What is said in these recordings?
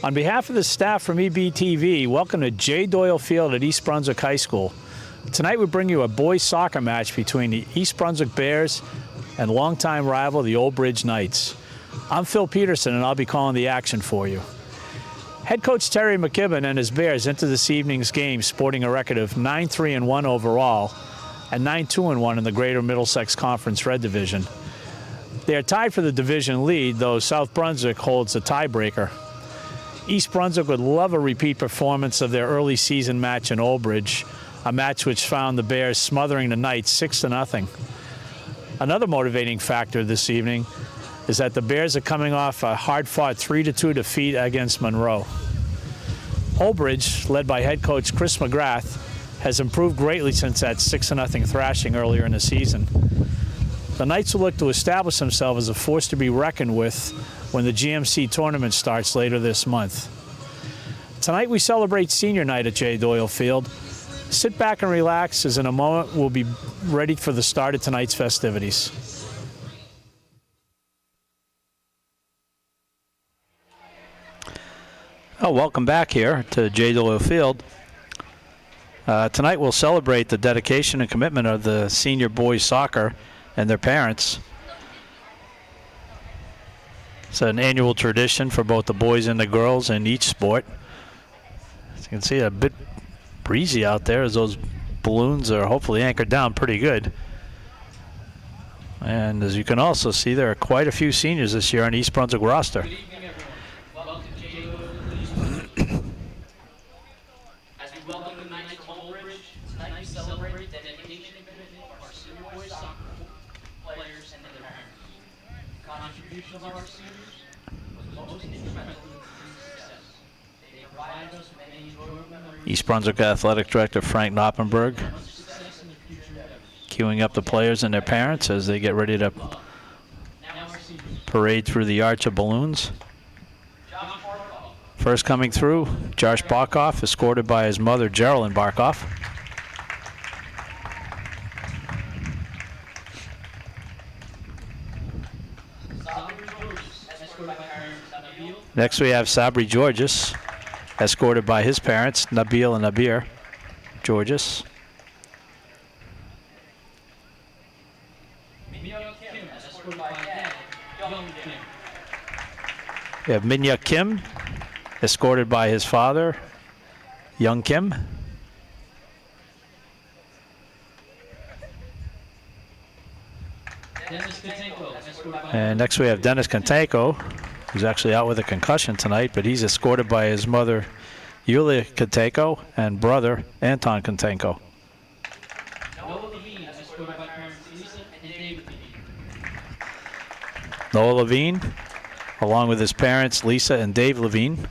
On behalf of the staff from EBTV, welcome to J. Doyle Field at East Brunswick High School. Tonight we bring you a boys soccer match between the East Brunswick Bears and longtime rival, the Old Bridge Knights. I'm Phil Peterson, and I'll be calling the action for you. Head coach Terry McKibben and his Bears entered this evening's game sporting a record of 9-3-1 overall and 9-2-1 in the Greater Middlesex Conference Red Division. They are tied for the division lead, though South Brunswick holds the tiebreaker. East Brunswick would love a repeat performance of their early season match in Old Bridge, a match which found the Bears smothering the Knights 6-0. Another motivating factor this evening is that the Bears are coming off a hard-fought 3-2 defeat against Monroe. Old Bridge, led by head coach Chris McGrath, has improved greatly since that 6-0 thrashing earlier in the season. The Knights will look to establish themselves as a force to be reckoned with when the GMC tournament starts later this month. Tonight we celebrate senior night at J. Doyle Field. Sit back and relax, as in a moment we'll be ready for the start of tonight's festivities. Oh, welcome back here to J. Doyle Field. Tonight we'll celebrate the dedication and commitment of the senior boys soccer and their parents. It's an annual tradition for both the boys and the girls in each sport. As you can see, a bit breezy out there as those balloons are hopefully anchored down pretty good. And as you can also see, there are quite a few seniors this year on the East Brunswick roster. Good evening, everyone. Welcome to J. Doyle Field. As we welcome the Knights of Old Bridge, tonight we celebrate the dedication and commitment of our senior boys soccer players and their parents. The contribution of our seniors was most instrumental in the team's success. They provided us with many enjoyable memories. East Brunswick Athletic Director Frank Knoppenberg queuing up the players and their parents as they get ready to parade through the arch of balloons. First coming through, Josh Barkoff, escorted by his mother, Geraldine Barkoff. Next we have Sabri Georges, escorted by his parents, Nabil and Nabir Georges. We have Minya Kim, escorted by his father, Young Kim. And next we have Dennis Kantenko, who's actually out with a concussion tonight, but he's escorted by his mother, Yulia Kantenko, and brother, Anton Kantenko. Noah Levine, along with his parents, Lisa and Dave Levine.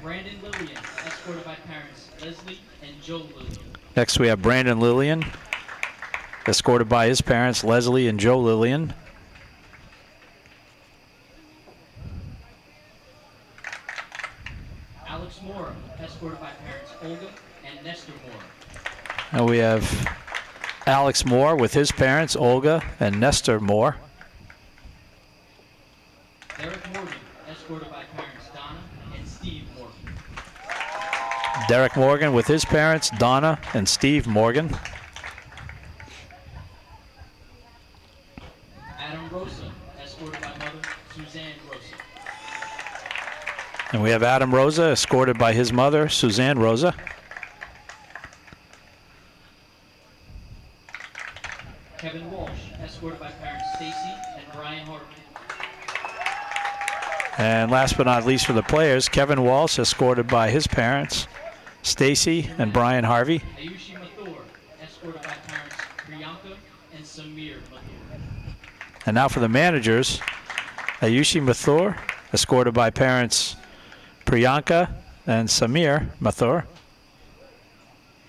Brandon Lillian, escorted by parents Leslie and Joe Lillian. Next we have Brandon Lillian, escorted by his parents, Leslie and Joe Lillian. Alex Moore, escorted by parents Olga and Nestor Moore. And we have Alex Moore with his parents, Olga and Nestor Moore. Derek Morgan, escorted by parents Donna and Steve Morgan. Derek Morgan with his parents, Donna and Steve Morgan. Adam Rosa, escorted by mother Suzanne Rosa. And we have Adam Rosa, escorted by his mother, Suzanne Rosa. Kevin Walsh, escorted by parents Stacy and Brian Harvey. And last but not least for the players, Kevin Walsh, escorted by his parents, Stacy and Brian Harvey. Ayushi Mathur, escorted by parents Priyanka and Samir Mathur. And now for the managers, Ayushi Mathur, escorted by parents Priyanka and Samir Mathur.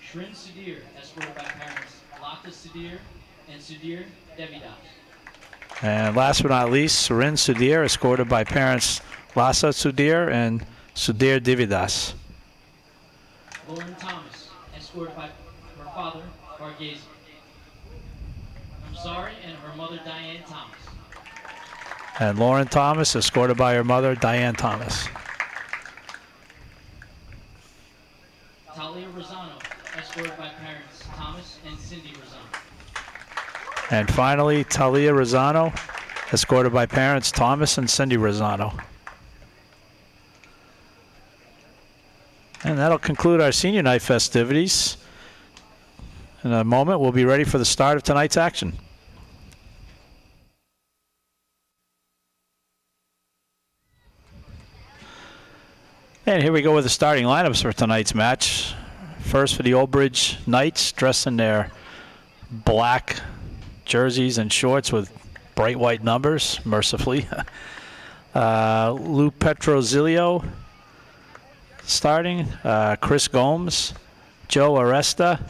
Shrin Sudhir, escorted by parents Lata Sudhir and Sudhir Devidas. And last but not least, Surin Sudhir, escorted by parents Lasa Sudhir and Sudhir Devidas. Lauren Thomas, escorted by her father, Varghese. I'm sorry, and her mother, Diane Thomas. And Lauren Thomas, escorted by her mother, Diane Thomas. Talia Rosano, escorted by parents Thomas and Cindy Rosano. And finally, Talia Rosano, escorted by parents Thomas and Cindy Rosano. And that'll conclude our senior night festivities. In a moment, we'll be ready for the start of tonight's action. And here we go with the starting lineups for tonight's match. First for the Old Bridge Knights, dressed in their black jerseys and shorts with bright white numbers, mercifully. Lou Petrozilio starting, Chris Gomes, Joe Aresta,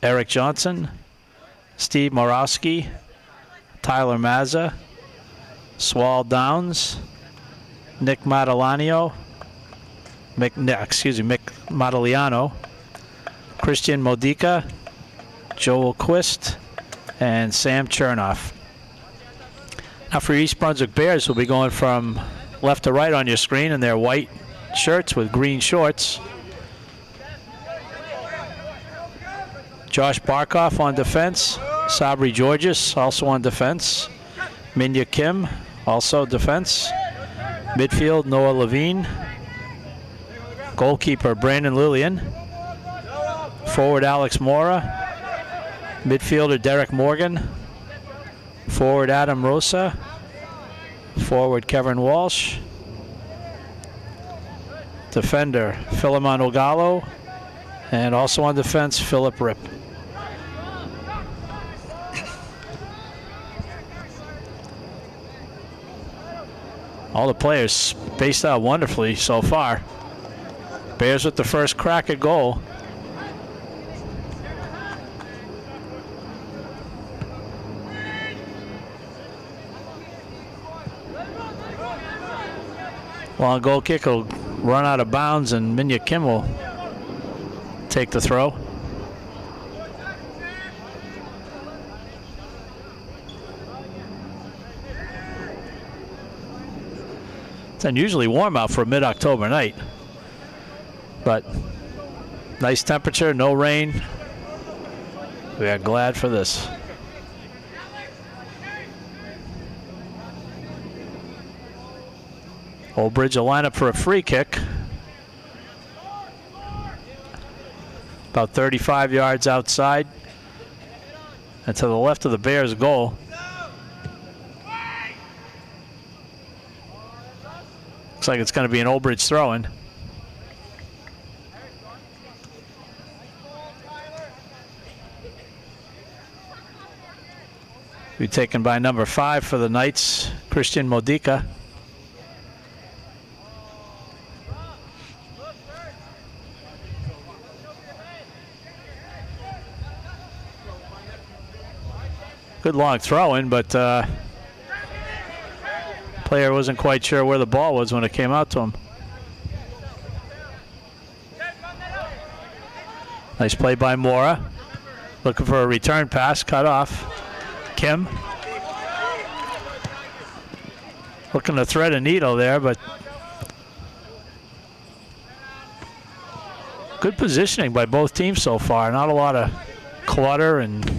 Eric Johnson, Steve Morowski, Tyler Mazza, Swal Downs, Nick Madaliano, Mick Madaliano, Christian Modica, Joel Quist, and Sam Chernoff. Now for East Brunswick Bears, we'll be going from left to right on your screen in their white shirts with green shorts. Josh Barkoff on defense. Sabri Georges also on defense. Minya Kim also defense. Midfield, Noah Levine. Goalkeeper, Brandon Lillian. Forward, Alex Mora. Midfielder, Derek Morgan. Forward, Adam Rosa. Forward, Kevin Walsh. Defender, Philemon Ogalo. And also on defense, Philip Ripp. All the players spaced out wonderfully so far. Bears with the first crack at goal. Long goal kick will run out of bounds, and Minya Kim will take the throw. It's unusually warm out for a mid-October night, but nice temperature, no rain. We are glad for this. Old Bridge will line up for a free kick. About 35 yards outside and to the left of the Bears' goal. Looks like it's going to be an Old Bridge throw-in. Be taken by number 5 for the Knights, Christian Modica. Good long throw-in, but player wasn't quite sure where the ball was when it came out to him. Nice play by Mora. Looking for a return pass, cut off. Kim. Looking to thread a needle there, but good positioning by both teams so far. Not a lot of clutter and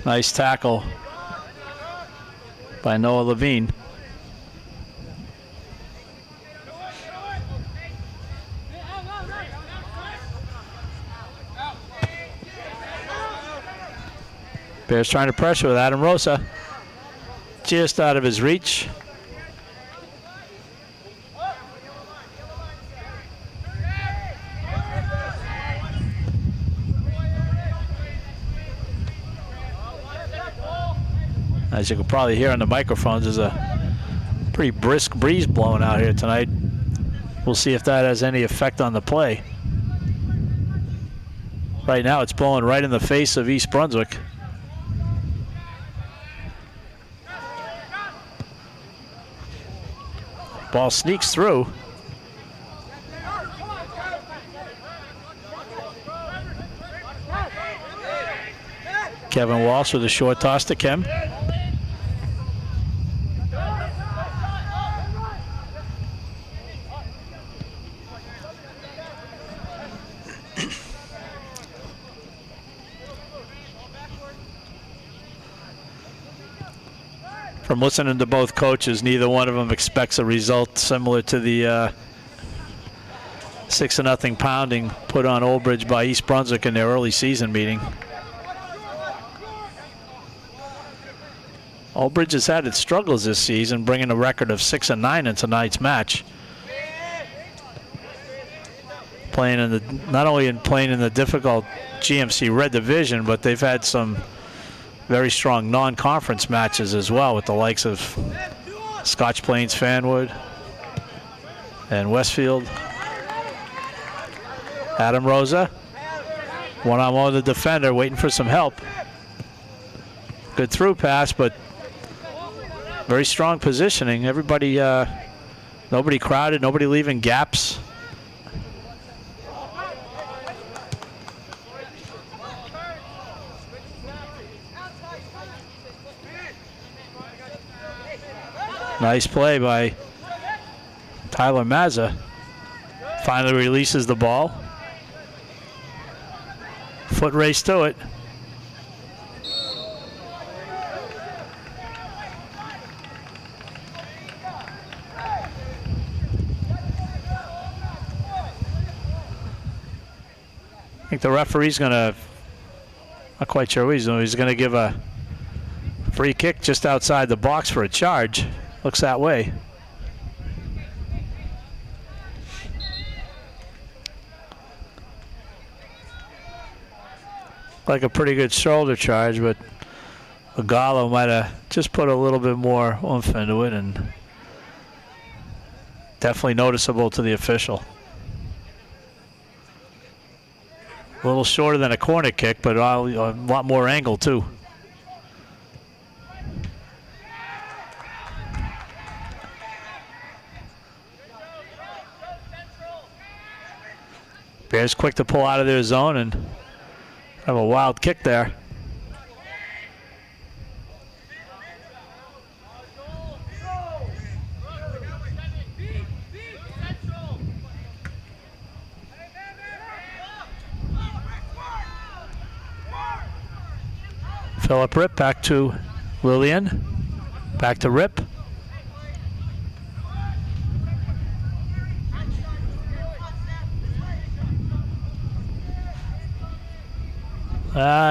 nice tackle by Noah Levine. Bears trying to pressure with Adam Rosa. Just out of his reach. As you can probably hear on the microphones, there's a pretty brisk breeze blowing out here tonight. We'll see if that has any effect on the play. Right now it's blowing right in the face of East Brunswick. Ball sneaks through. Kevin Walsh with a short toss to Kim. From listening to both coaches, neither one of them expects a result similar to the 6-0 pounding put on Old Bridge by East Brunswick in their early season meeting. Old Bridge has had its struggles this season, bringing a record of 6-9 in tonight's match. Playing in the not only playing in the difficult GMC Red Division, but they've had some very strong non-conference matches as well with the likes of Scotch Plains, Fanwood, and Westfield. Adam Rosa, one-on-one with the defender, waiting for some help. Good through pass, but very strong positioning. Everybody, nobody crowded, nobody leaving gaps. Nice play by Tyler Mazza. Finally releases the ball. Foot race to it. I think the referee's gonna, not quite sure what he's doing. He's gonna give a free kick just outside the box for a charge. Looks that way. Like a pretty good shoulder charge, but Gallo might have just put a little bit more oomph into it, and definitely noticeable to the official. A little shorter than a corner kick, but a lot more angle too. Bears quick to pull out of their zone and have a wild kick there. Philip Rip back to Lillian. Back to Rip.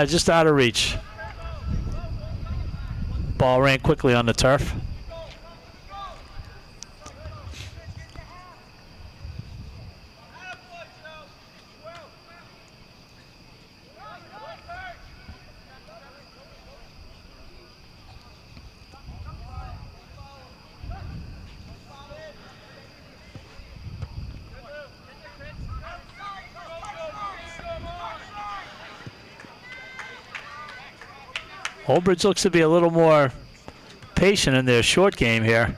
Just out of reach. Ball ran quickly on the turf. Old Bridge looks to be a little more patient in their short game here.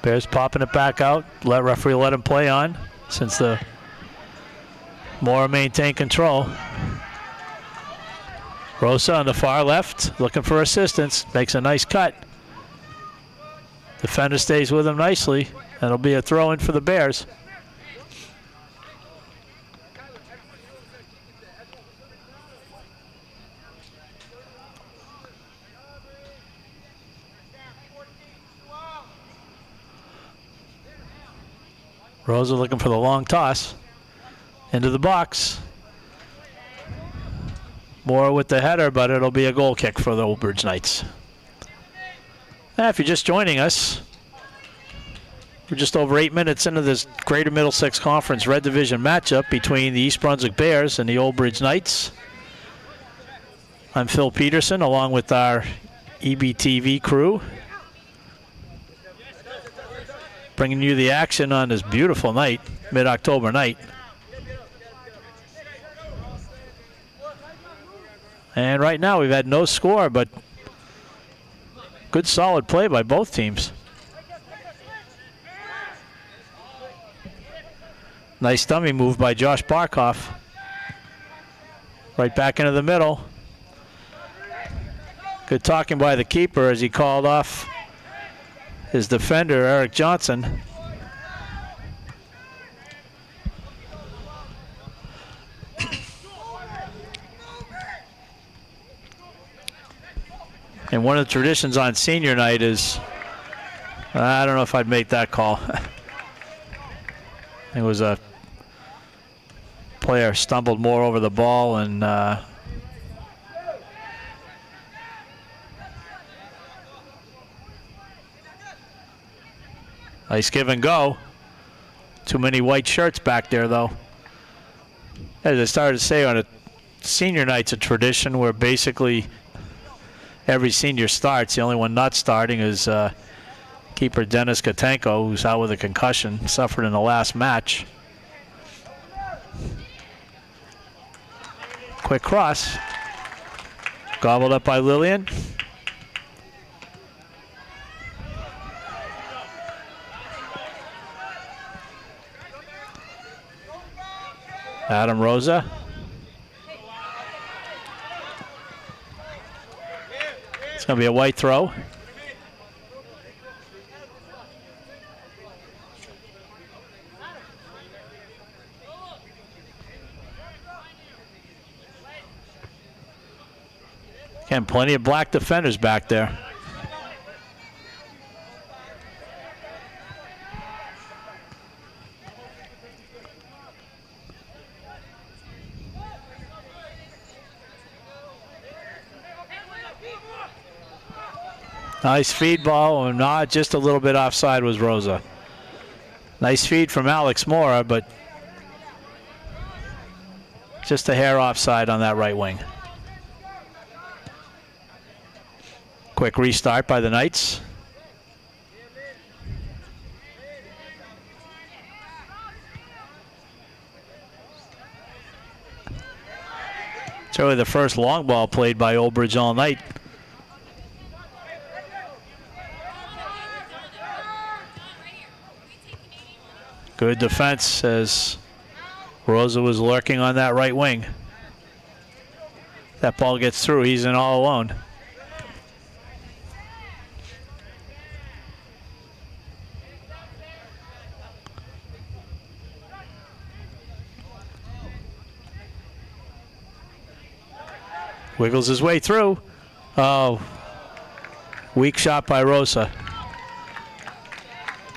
Bears popping it back out. Referee let him play on since the Mora maintain control. Rosa on the far left looking for assistance. Makes a nice cut. Defender stays with him nicely. That'll be a throw-in for the Bears. Rosa looking for the long toss. Into the box. More with the header, but it'll be a goal kick for the Old Bridge Knights. If you're just joining us, we're just over 8 minutes into this Greater Middlesex Conference Red Division matchup between the East Brunswick Bears and the Old Bridge Knights. I'm Phil Peterson along with our EBTV crew, bringing you the action on this beautiful night, mid-October night. And right now we've had no score, but good solid play by both teams. Nice dummy move by Josh Barkoff. Right back into the middle. Good talking by the keeper as he called off his defender, Eric Johnson. And one of the traditions on senior night is, I don't know if I'd make that call. It was a player stumbled more over the ball and nice give and go. Too many white shirts back there though. As I started to say, on a senior night's a tradition where basically every senior starts. The only one not starting is keeper Dennis Katenko, who's out with a concussion, suffered in the last match. Quick cross. Gobbled up by Lillian. Adam Rosa. It's going to be a white throw. Again, plenty of black defenders back there. Nice feed ball, and not just a little bit offside was Rosa. Nice feed from Alex Mora, but just a hair offside on that right wing. Quick restart by the Knights. It's really the first long ball played by Old Bridge all night. Good defense as Rosa was lurking on that right wing. That ball gets through, he's in all alone. Wiggles his way through. Oh, weak shot by Rosa.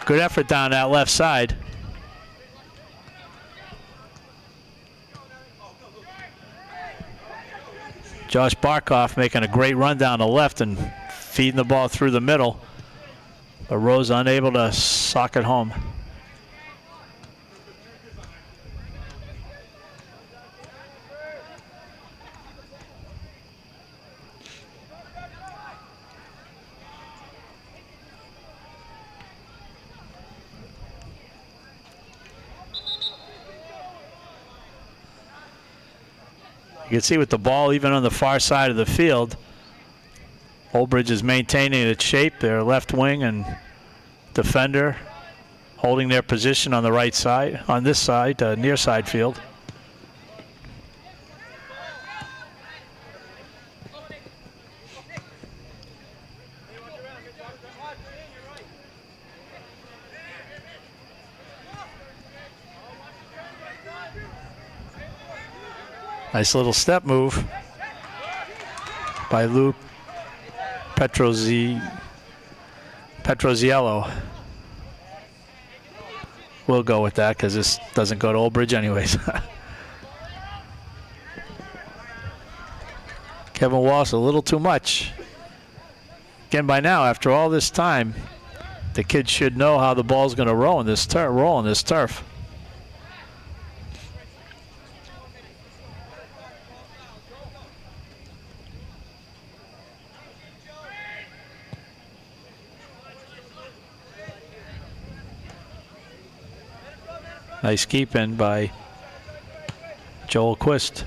Good effort down that left side. Josh Barkoff making a great run down the left and feeding the ball through the middle. But Rosa unable to sock it home. You can see with the ball even on the far side of the field, Old Bridge is maintaining its shape. Their left wing and defender holding their position on the right side, on this side, near side field. Nice little step move by Lou Petroziello. We'll go with that because this doesn't go to Old Bridge anyways. Kevin Walsh a little too much. Again, by now, after all this time, the kid should know how the ball's going to roll in this turf. Nice keep in by Joel Quist.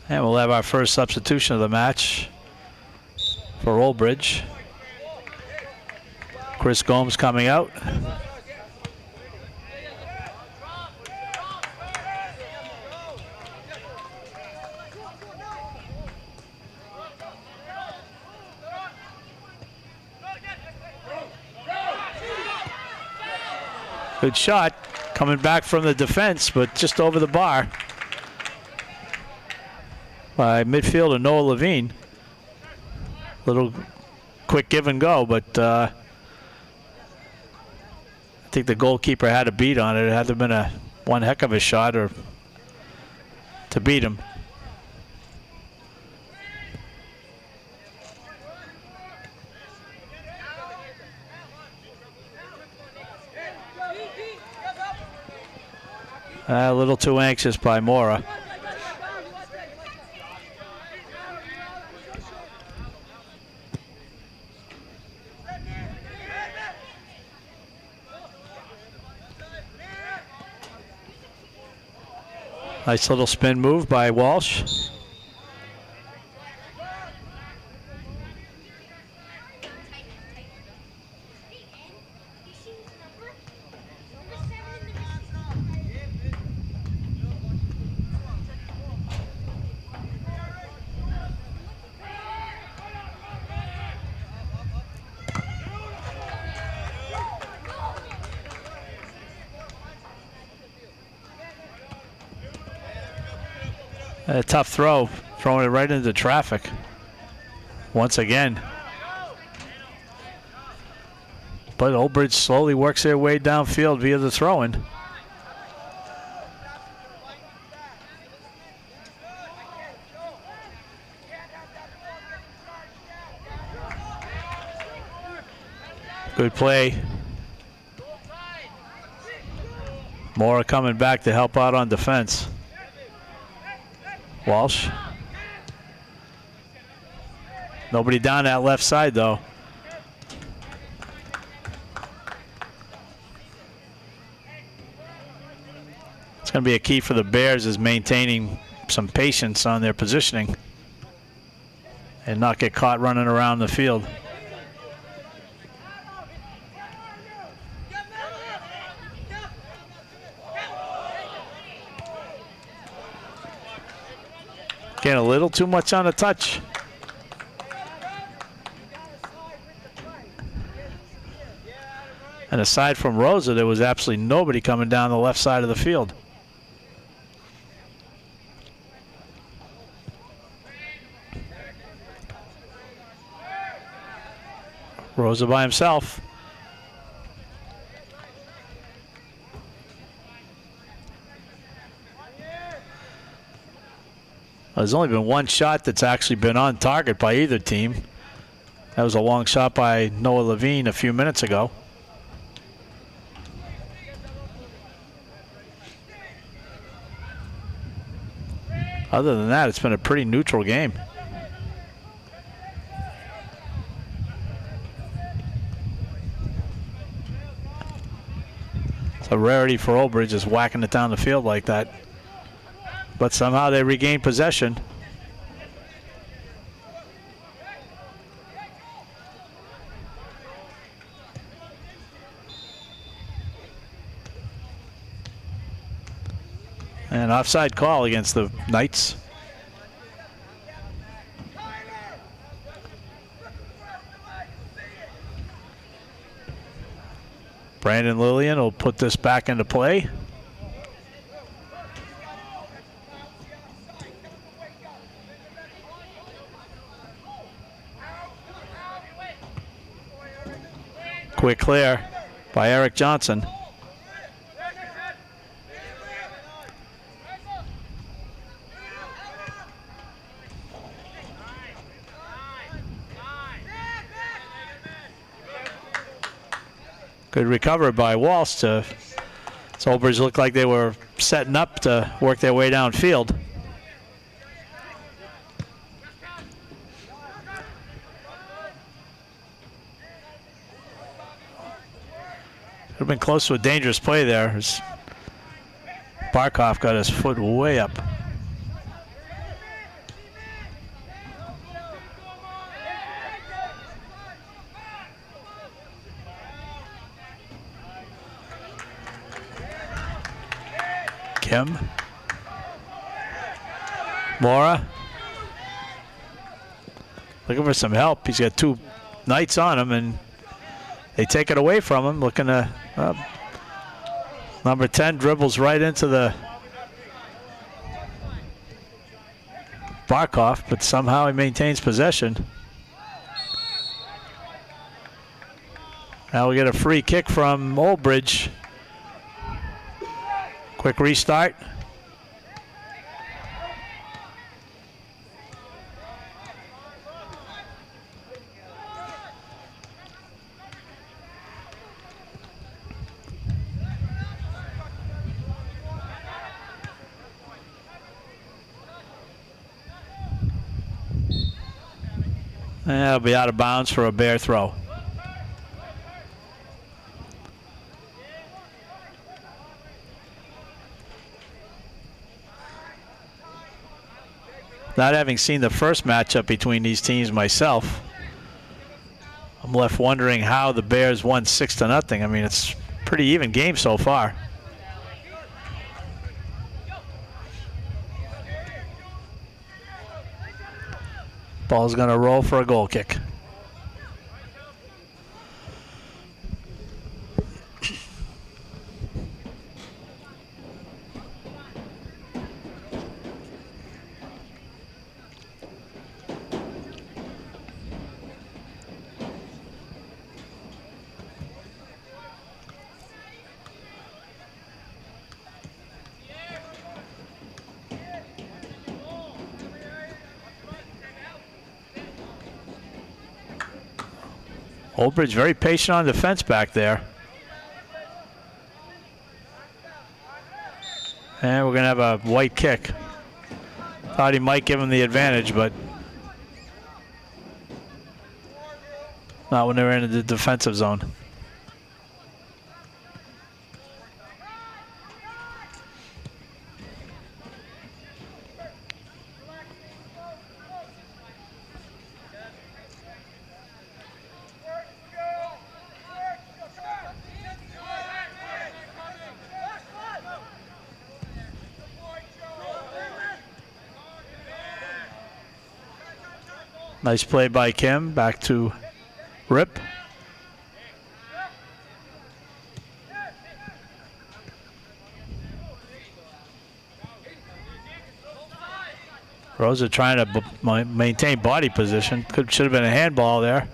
And we'll have our first substitution of the match. for Old Bridge. Chris Gomes coming out. Good shot coming back from the defense, but just over the bar by midfielder Noah Levine. Little quick give and go, but I think the goalkeeper had a beat on it. It had to have been one heck of a shot or to beat him. A little too anxious by Mora. Nice little spin move by Walsh. A tough throw, throwing it right into traffic once again. But Old Bridge slowly works their way downfield via the throw-in. Good play. Mora coming back to help out on defense. Walsh. Nobody down that left side though. It's going to be a key for the Bears is maintaining some patience on their positioning and not get caught running around the field. Getting a little too much on the touch. And aside from Rosa, there was absolutely nobody coming down the left side of the field. Rosa by himself. There's only been one shot that's actually been on target by either team. That was a long shot by Noah Levine a few minutes ago. Other than that, it's been a pretty neutral game. It's a rarity for Old Bridge just whacking it down the field like that. But somehow they regain possession. An offside call against the Knights. Brandon Lillian will put this back into play. Quick clear by Eric Johnson. Good recovery by Walsh. So Old Bridge looked like they were setting up to work their way downfield. Could have been close to a dangerous play there as Barkov got his foot way up. Kim. Mora. Looking for some help. He's got 2 knights on him, and they take it away from him. Looking to... number 10 dribbles right into the Barkov, but somehow he maintains possession. Now we get a free kick from Old Bridge. Quick restart. That'll be out of bounds for a Bear throw. Not having seen the first matchup between these teams myself, I'm left wondering how the Bears won 6-0. I mean, it's a pretty even game so far. Ball's going to roll for a goal kick. Old Bridge very patient on defense back there. And we're going to have a white kick. Thought he might give him the advantage, but not when they're in the defensive zone. Nice play by Kim, back to Rip. Rosa trying to maintain body position. Should have been a handball there.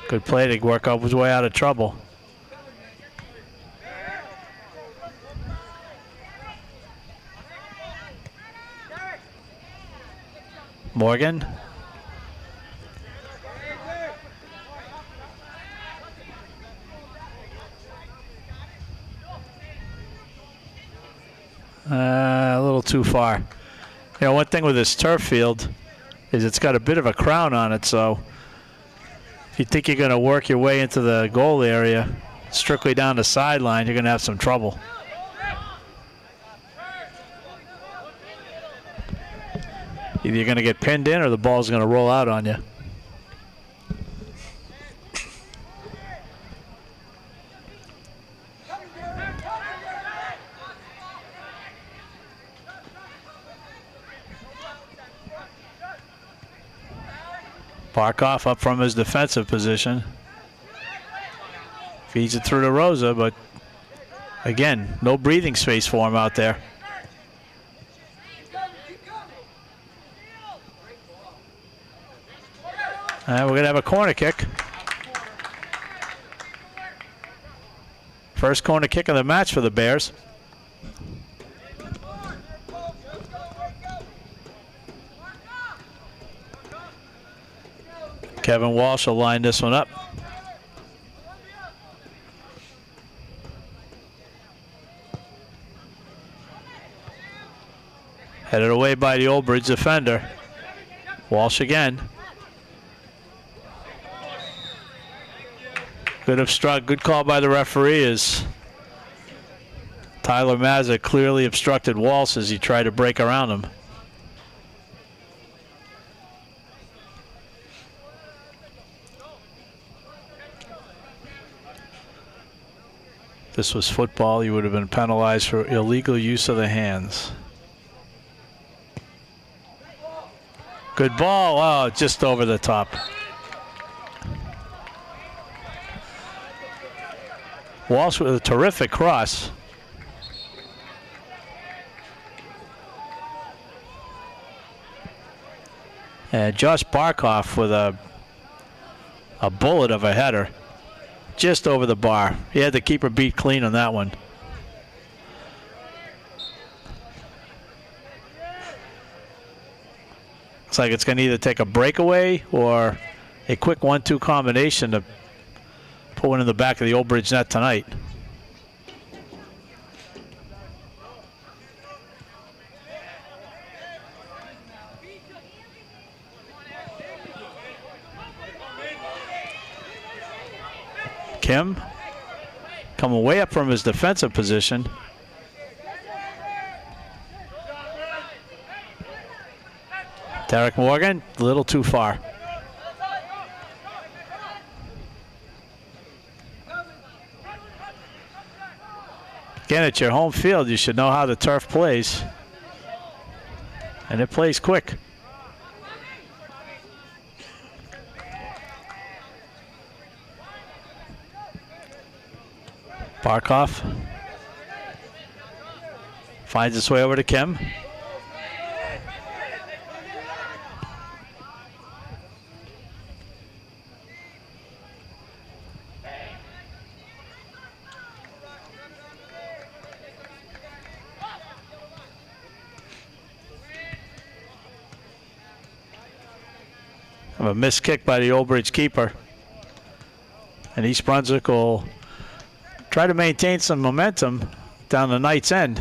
Good play to work up his way out of trouble. Morgan. A little too far. You know, one thing with this turf field is it's got a bit of a crown on it, so if you think you're going to work your way into the goal area strictly down the sideline, you're going to have some trouble. Either you're going to get pinned in or the ball's going to roll out on you. Barkov up from his defensive position. Feeds it through to Rosa, but again, no breathing space for him out there. And we're going to have a corner kick. First corner kick of the match for the Bears. Kevin Walsh will line this one up. Headed away by the Old Bridge defender. Walsh again. Good obstruct, good call by the referee as Tyler Mazza clearly obstructed Walsh as he tried to break around him. this was football, you would have been penalized for illegal use of the hands. Good ball. Oh, just over the top. Walsh with a terrific cross. And Josh Barkoff with a bullet of a header. Just over the bar. He had the keeper beat clean on that one. Looks like it's going to either take a breakaway or a quick 1-2 combination to put one in the back of the Old Bridge net tonight. Kim coming way up from his defensive position. Derek Morgan, a little too far. Again, it's your home field. You should know how the turf plays. And it plays quick. Barkoff finds its way over to Kim. A missed kick by the Old Bridge keeper. And East Brunswick will try to maintain some momentum down the night's end.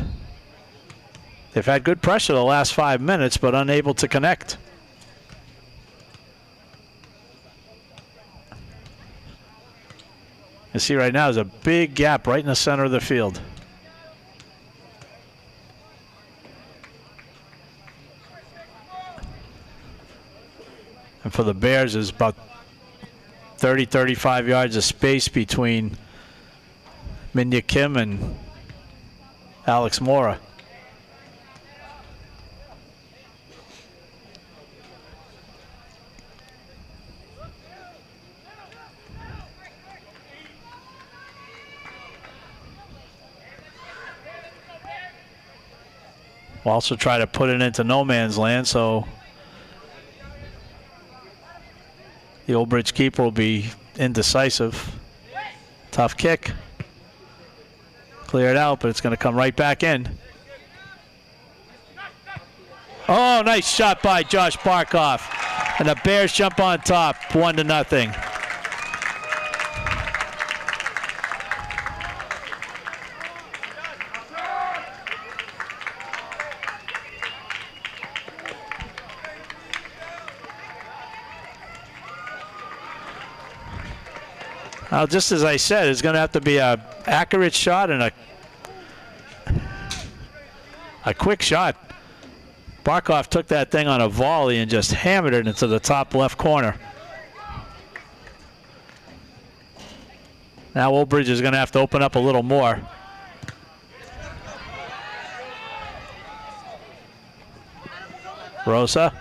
They've had good pressure the last 5 minutes, but unable to connect. You see right now there's a big gap right in the center of the field. And for the Bears, there's about 30, 35 yards of space between Minya Kim and Alex Mora. We'll also try to put it into no man's land, so the Old Bridge keeper will be indecisive. Tough kick. Clear it out, but it's going to come right back in. Oh, nice shot by Josh Barkoff. And the Bears jump on top, 1-0. Now, just as I said, it's going to have to be an accurate shot and a quick shot. Barkoff took that thing on a volley and just hammered it into the top left corner. Now Old Bridge is going to have to open up a little more. Rosa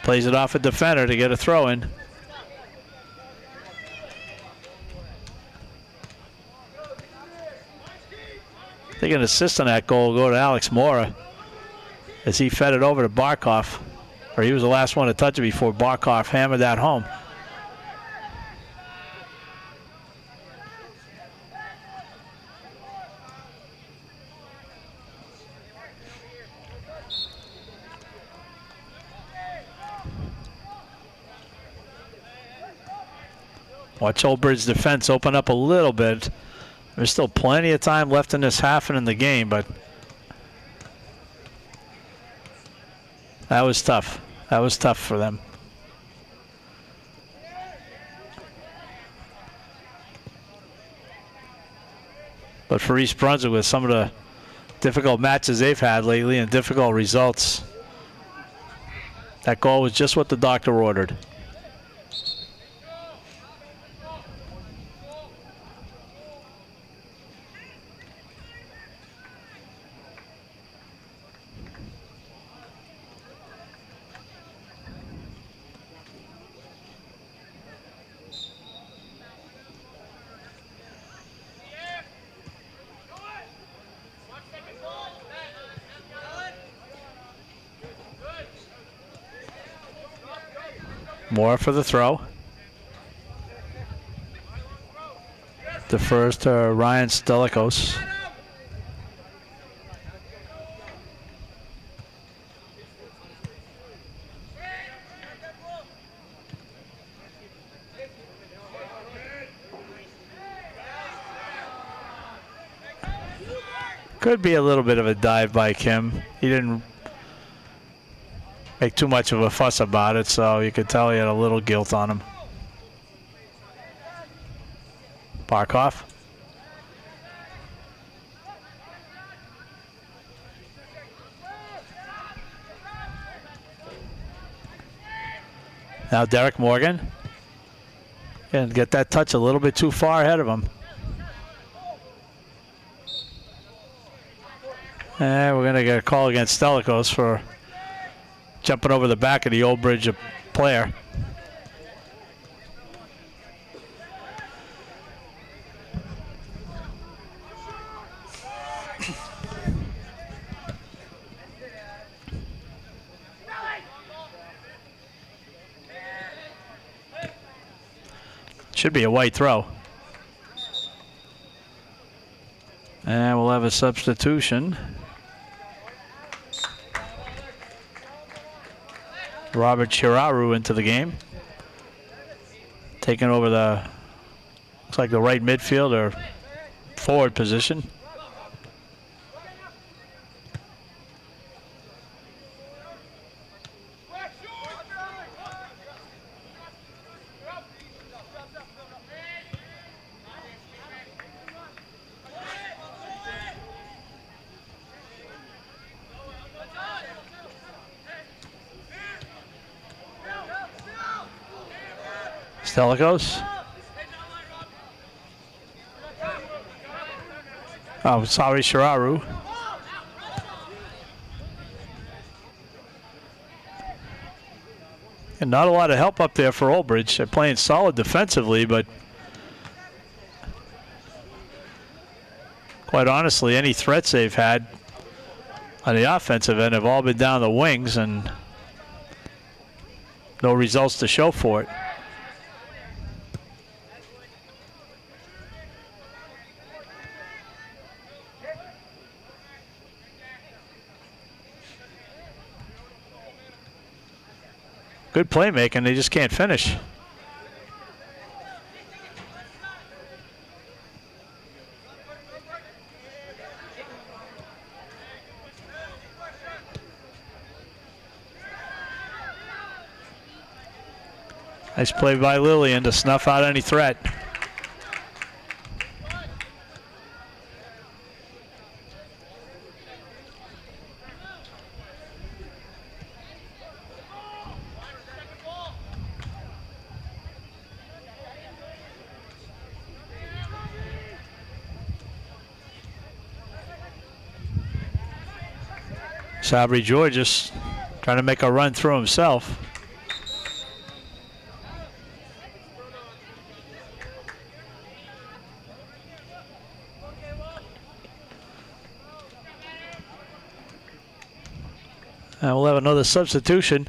plays it off a defender to get a throw in. I think an assist on that goal will go to Alex Mora as he fed it over to Barkoff, or he was the last one to touch it before Barkoff hammered that home. Watch Old Bridge defense open up a little bit. There's still plenty of time left in this half and in the game, but that was tough. That was tough for them. But for East Brunswick, with some of the difficult matches they've had lately and difficult results, that goal was just what the doctor ordered. Moore for the throw. Defers to Ryan Stelikos. Could be a little bit of a dive by Kim. He didn't make too much of a fuss about it, so you could tell he had a little guilt on him. Barkov. Now Derek Morgan. And get that touch a little bit too far ahead of him. And we're going to get a call against Stelikos for jumping over the back of the Old Bridge player. Should be a white throw. And we'll have a substitution. Robert Chiraru into the game. Taking over the, looks like the right midfield or forward position. Stelikos. Oh, sorry, Chiraru. And not a lot of help up there for Old Bridge. They're playing solid defensively, but quite honestly, any threats they've had on the offensive end have all been down the wings and no results to show for it. Good playmaking, they just can't finish. Nice play by Lillian to snuff out any threat. Sabri Georges trying to make a run through himself. And we'll have another substitution.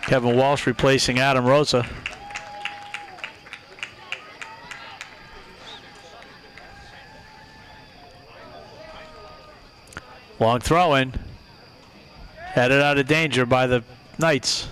Kevin Walsh replacing Adam Rosa. Long throw in. Headed out of danger by the Knights.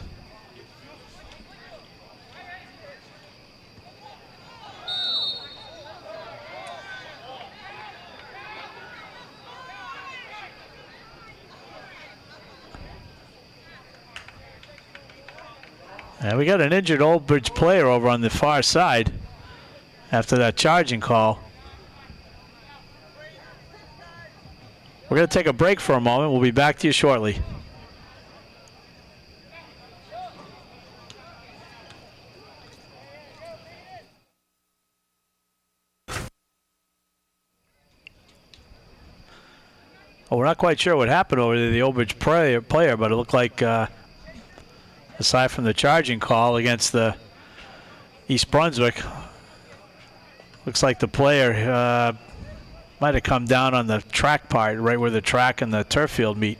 And we got an injured Old Bridge player over on the far side after that charging call. We're going to take a break for a moment. We'll be back to you shortly. Well, we're not quite sure what happened over there, the Old Bridge player, but it looked like, aside from the charging call against the East Brunswick, looks like the player Might have come down on the track part, right where the track and the turf field meet.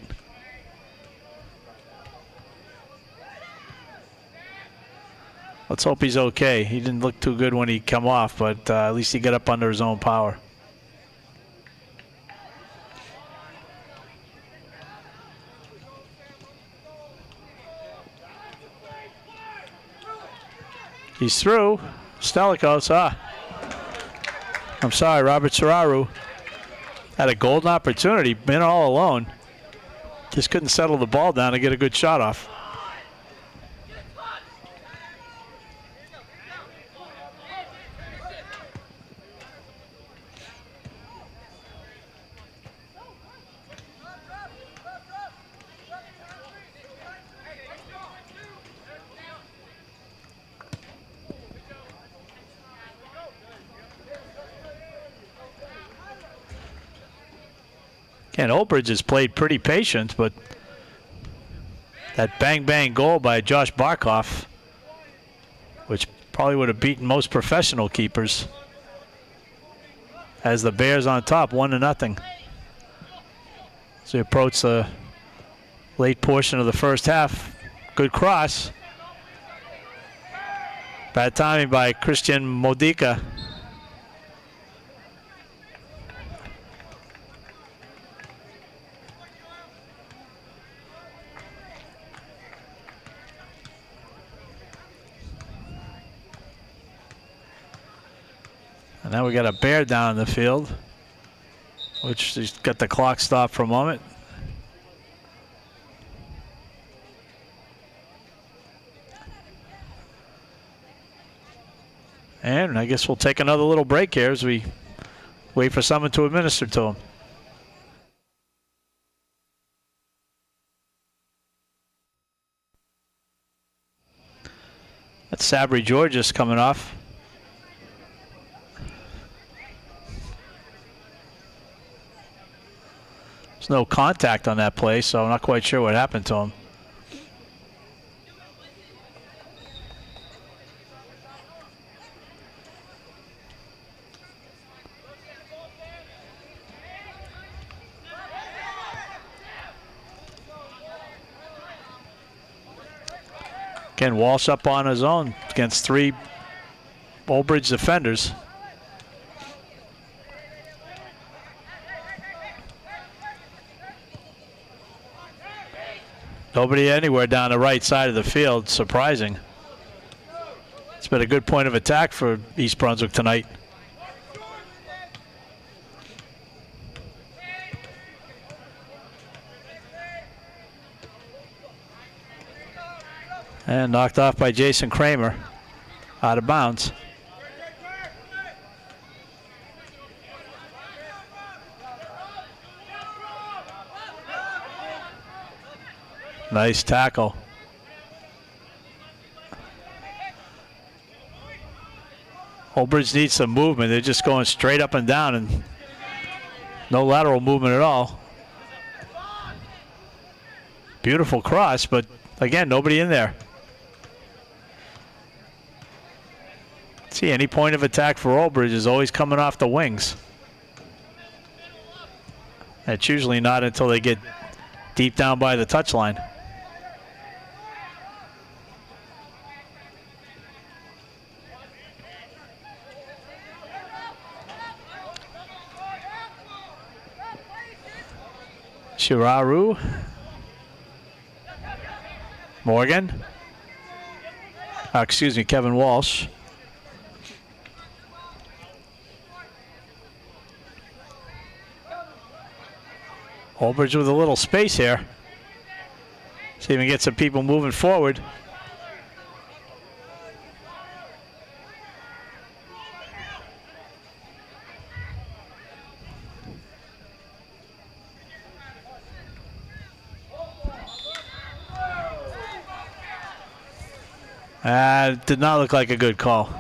Let's hope he's okay. He didn't look too good when he come off, but at least he got up under his own power. He's through. Stelikos, I'm sorry, Robert Sararu had a golden opportunity, been all alone. Just couldn't settle the ball down to get a good shot off. And Oldbridge has played pretty patient, but that bang-bang goal by Josh Barkhoff, which probably would have beaten most professional keepers, has the Bears on top, 1-0. As we approach the late portion of the first half. Good cross. Bad timing by Christian Modica. And now we got a Bear down in the field, which has got the clock stopped for a moment. And I guess we'll take another little break here as we wait for someone to administer to him. That's Sabri Georges coming off. There's no contact on that play, so I'm not quite sure what happened to him. Again, Walsh up on his own against 3 Oldbridge defenders. Nobody anywhere down the right side of the field, surprising. It's been a good point of attack for East Brunswick tonight. And knocked off by Jason Kramer, out of bounds. Nice tackle. Oldbridge needs some movement. They're just going straight up and down and no lateral movement at all. Beautiful cross, but again, nobody in there. See, any point of attack for Oldbridge is always coming off the wings. It's usually not until they get deep down by the touchline. Shiraru. Morgan. Excuse me, Kevin Walsh. Oldbridge with a little space here. See if we can get some people moving forward. Did not look like a good call.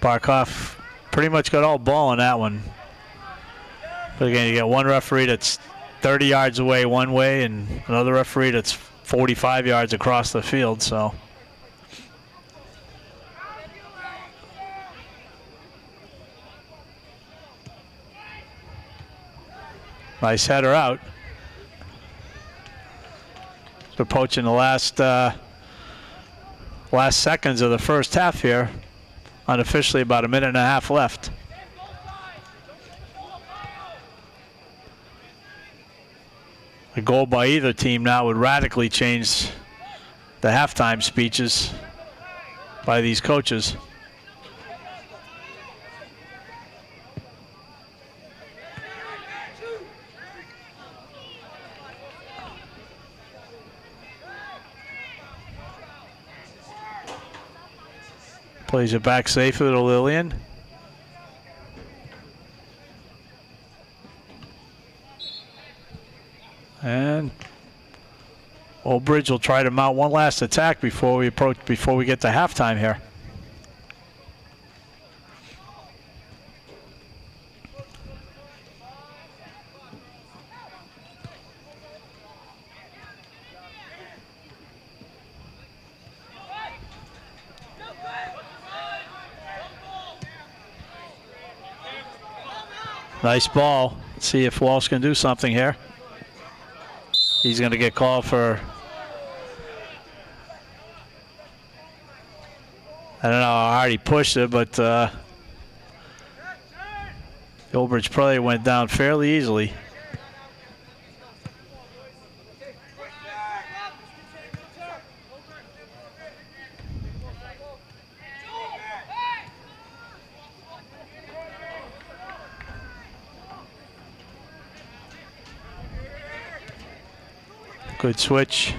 Barkhoff pretty much got all ball on that one. But again, you got one referee that's 30 yards away one way and another referee that's 45 yards across the field, so. Nice header out. We're approaching the last seconds of the first half here. Unofficially about a minute and a half left. A goal by either team now would radically change the halftime speeches by these coaches. Plays it back safely to Lillian. And Old Bridge will try to mount one last attack before we get to halftime here. Nice ball. Let's see if Walsh can do something here. He's going to get called for, I don't know how hard he pushed it, but the Old Bridge player went down fairly easily. Good switch.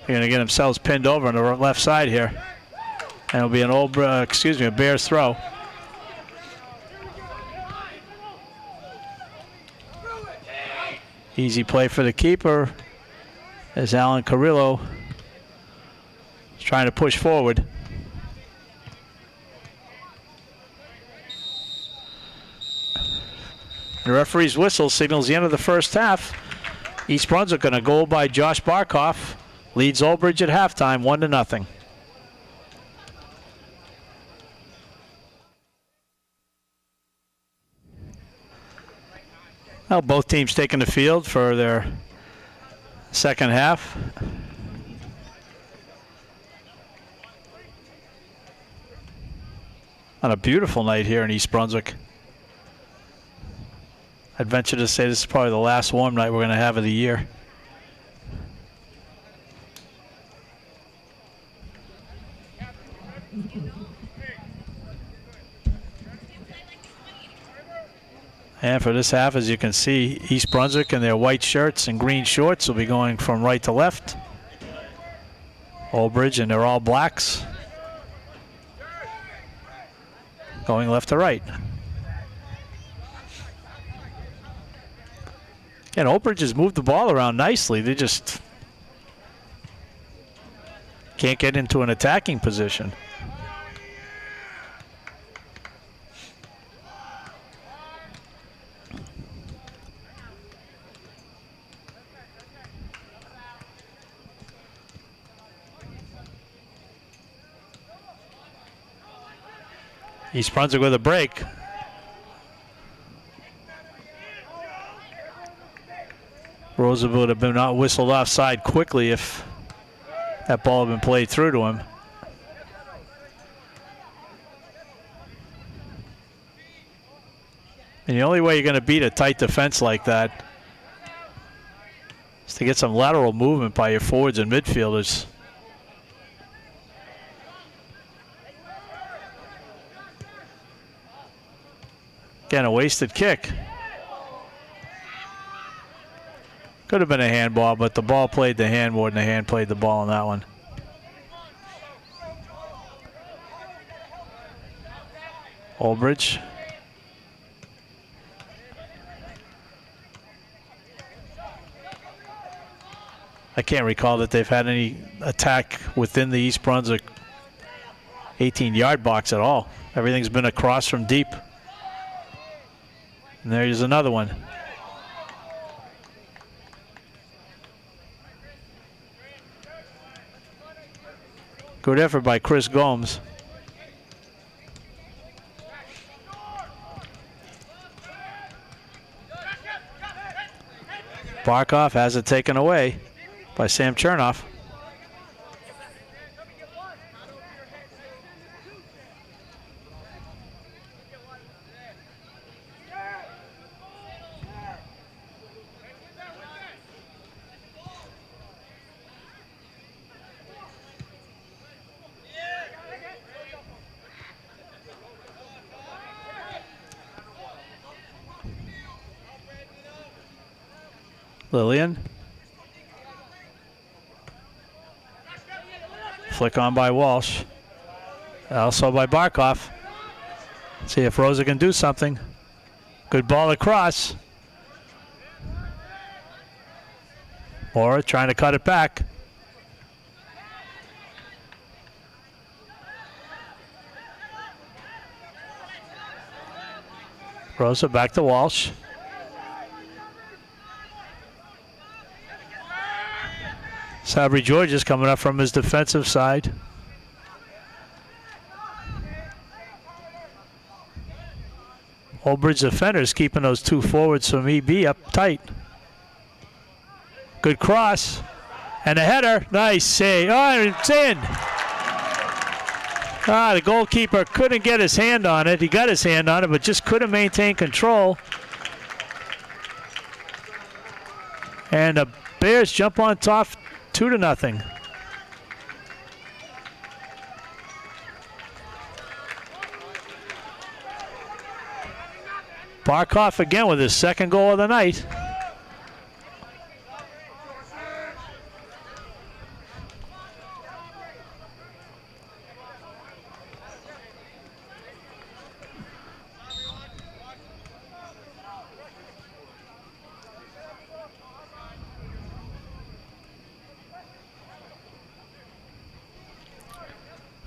They're going to get themselves pinned over on the left side here. And it'll be an a Bears throw. Easy play for the keeper as Alan Carrillo is trying to push forward. The referee's whistle signals the end of the first half. East Brunswick on a goal by Josh Barkoff leads Old Bridge at halftime 1-0. Well, both teams taking the field for their second half. On a beautiful night here in East Brunswick. I'd venture to say this is probably the last warm night we're going to have of the year. And for this half, as you can see, East Brunswick in their white shirts and green shorts will be going from right to left. Old Bridge and they're all blacks, going left to right. And Old Bridge has moved the ball around nicely. They just can't get into an attacking position. East Brunswick with a break. Rosa would have been not whistled offside quickly if that ball had been played through to him. And the only way you're going to beat a tight defense like that is to get some lateral movement by your forwards and midfielders. Again, a wasted kick. Could have been a handball, but the ball played the hand more than the hand played the ball on that one. Old Bridge. I can't recall that they've had any attack within the East Brunswick 18-yard box at all. Everything's been across from deep. And there's another one. Good effort by Chris Gomes. Barkov has it taken away by Sam Chernoff. Lillian. Flick on by Walsh. Also by Barkov. See if Rosa can do something. Good ball across. Mora trying to cut it back. Rosa back to Walsh. Sabri George is coming up from his defensive side. Old Bridge defenders keeping those two forwards from EB up tight. Good cross. And a header. Nice save. Oh, it's in. The goalkeeper couldn't get his hand on it. He got his hand on it, but just couldn't maintain control. And the Bears jump on top 2-0. Barkov again with his second goal of the night.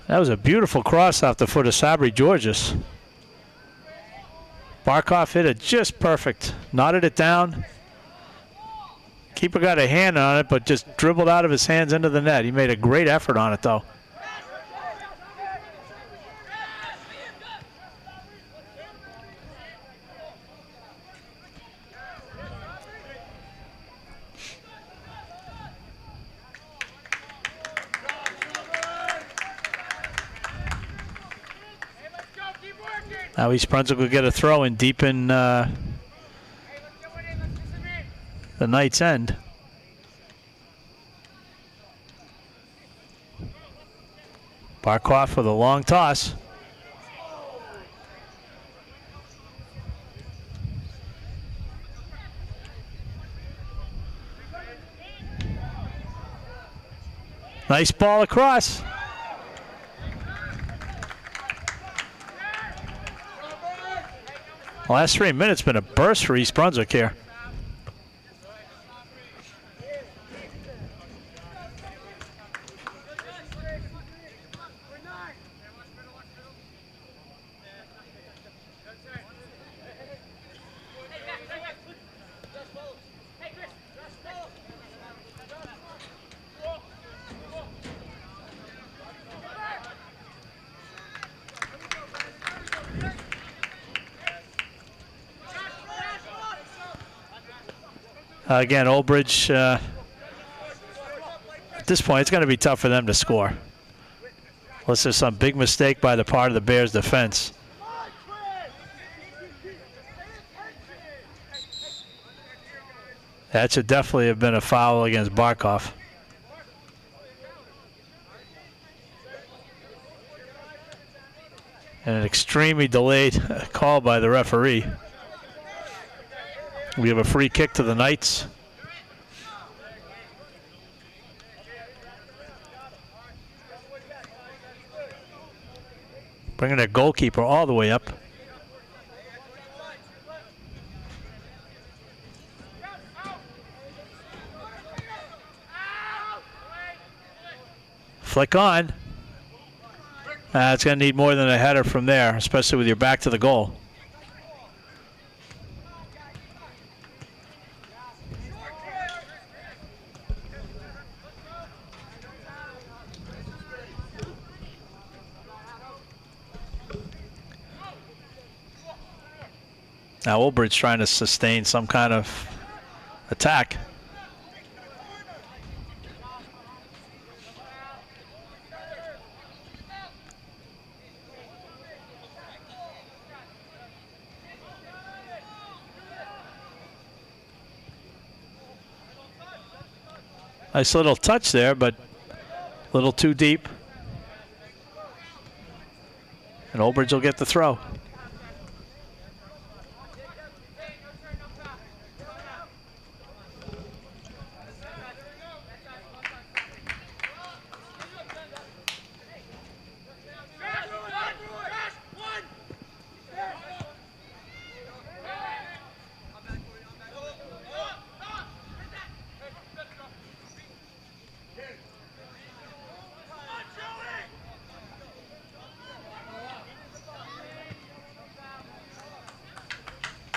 That was a beautiful cross off the foot of Sabri Georges. Barkov hit it just perfect. Knotted it down. Keeper got a hand on it, but just dribbled out of his hands into the net. He made a great effort on it, though. Now East Brunswick will get a throw in deep in the night's end. Barkov with a long toss. Nice ball across. The last 3 minutes been a burst for East Brunswick here. Again, Old Bridge, at this point, it's going to be tough for them to score. Unless there's some big mistake by the part of the Bears defense. That should definitely have been a foul against Barkov. And an extremely delayed call by the referee. We have a free kick to the Knights. Bringing their goalkeeper all the way up. Flick on. It's going to need more than a header from there, especially with your back to the goal. Now Old Bridge trying to sustain some kind of attack. Nice little touch there, but a little too deep. And Old Bridge will get the throw.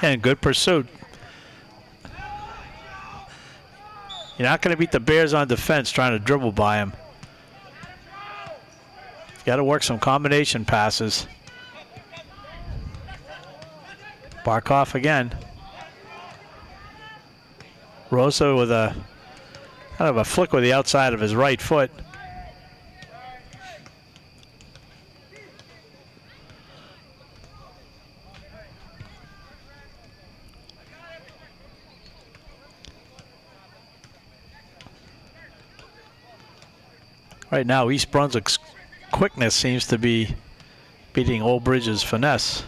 And good pursuit. You're not going to beat the Bears on defense trying to dribble by him. You got to work some combination passes. Barkov again. Rosa with a kind of a flick with the outside of his right foot. Right now, East Brunswick's quickness seems to be beating Old Bridge's finesse.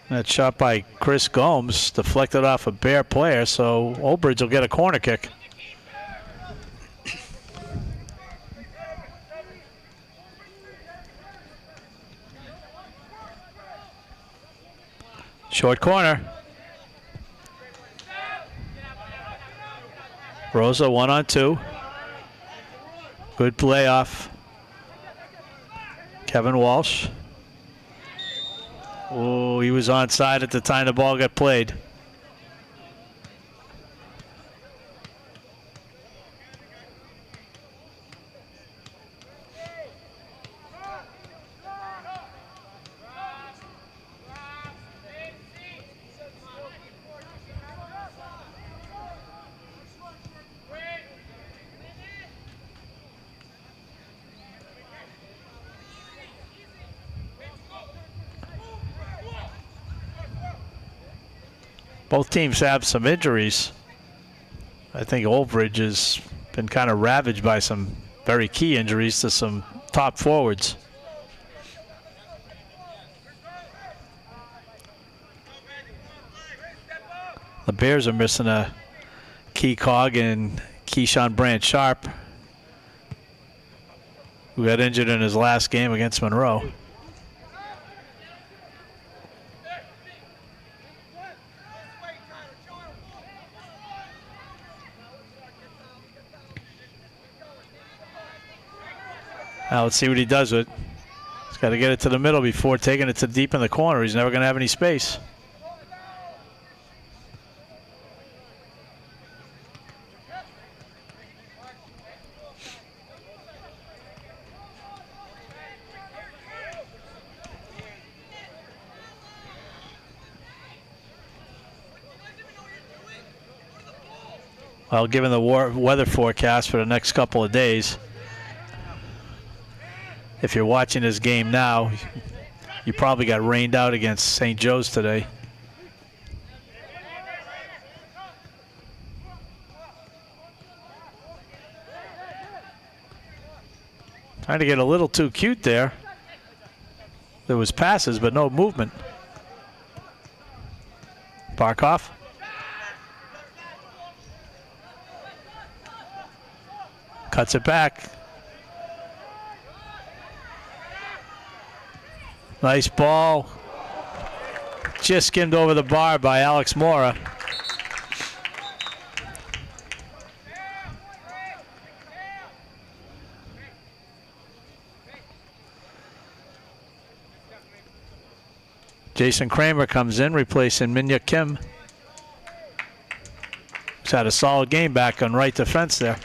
That shot by Chris Gomes deflected off a Bear player, so Old Bridge will get a corner kick. Short corner. Rosa 1-on-2. Good playoff. Kevin Walsh. Oh, he was onside at the time the ball got played. Both teams have some injuries. I think Old Bridge has been kind of ravaged by some very key injuries to some top forwards. The Bears are missing a key cog in Keyshawn Brandt Sharp, who got injured in his last game against Monroe. Now let's see what he does with it. He's got to get it to the middle before taking it to deep in the corner. He's never going to have any space. Well, given the weather forecast for the next couple of days, if you're watching this game now, you probably got rained out against St. Joe's today. Trying to get a little too cute there. There was passes, but no movement. Barkov. Cuts it back. Nice ball. Just skimmed over the bar by Alex Mora. Jason Kramer comes in, replacing Minya Kim. He's had a solid game back on right defense there.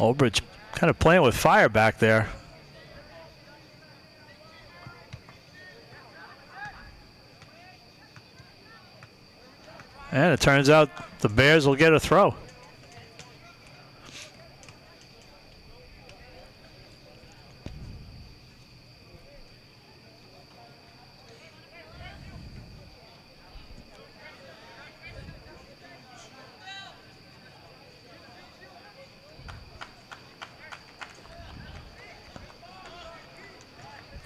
Old Bridge kind of playing with fire back there. And it turns out the Bears will get a throw.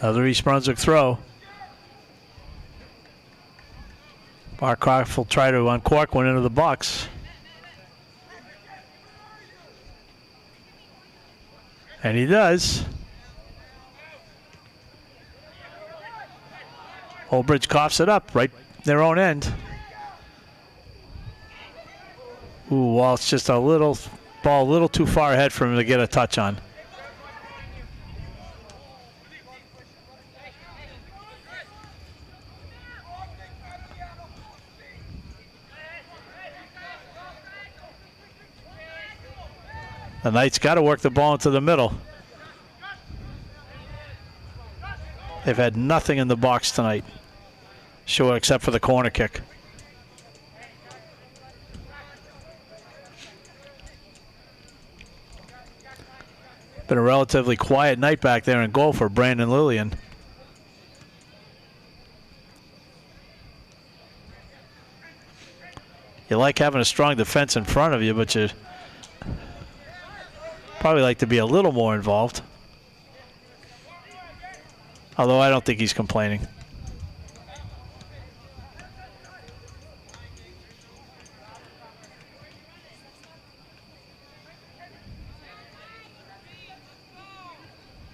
Another East Brunswick throw. Barkoff will try to uncork one into the box. And he does. Old Bridge coughs it up right their own end. Ooh, well, it's just a little ball, a little too far ahead for him to get a touch on. The Knights got to work the ball into the middle. They've had nothing in the box tonight, sure, except for the corner kick. Been a relatively quiet night back there in goal for Brandon Lillian. You like having a strong defense in front of you, but you probably like to be a little more involved. Although I don't think he's complaining.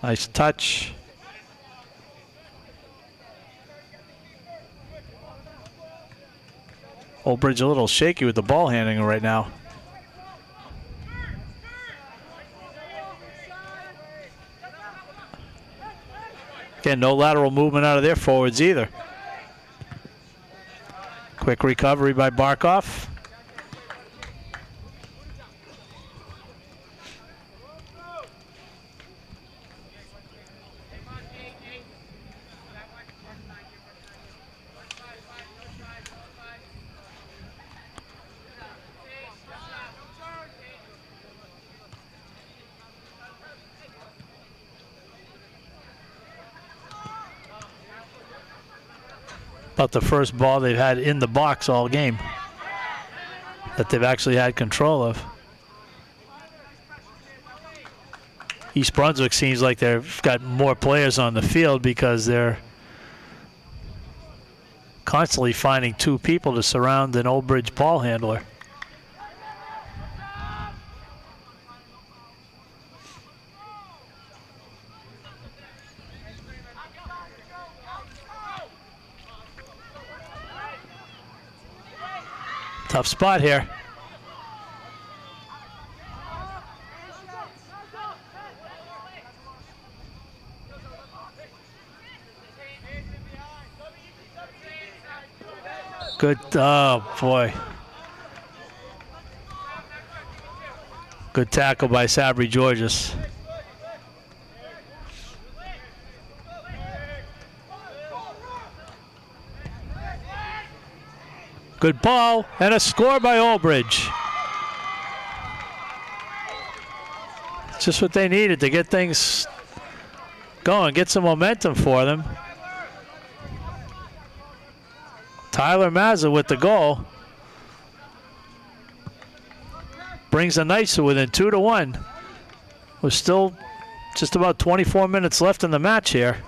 Nice touch. Old Bridge a little shaky with the ball handling right now. Again, no lateral movement out of their forwards either. Quick recovery by Barkoff. About the first ball they've had in the box all game that they've actually had control of. East Brunswick seems like they've got more players on the field because they're constantly finding two people to surround an Old Bridge ball handler. Tough spot here. Good, oh boy. Good tackle by Sabri Georges. Good ball, and a score by Old Bridge. Just what they needed to get things going, get some momentum for them. Tyler Mazza with the goal. Brings the Knights to within 2-1. With still just about 24 minutes left in the match here.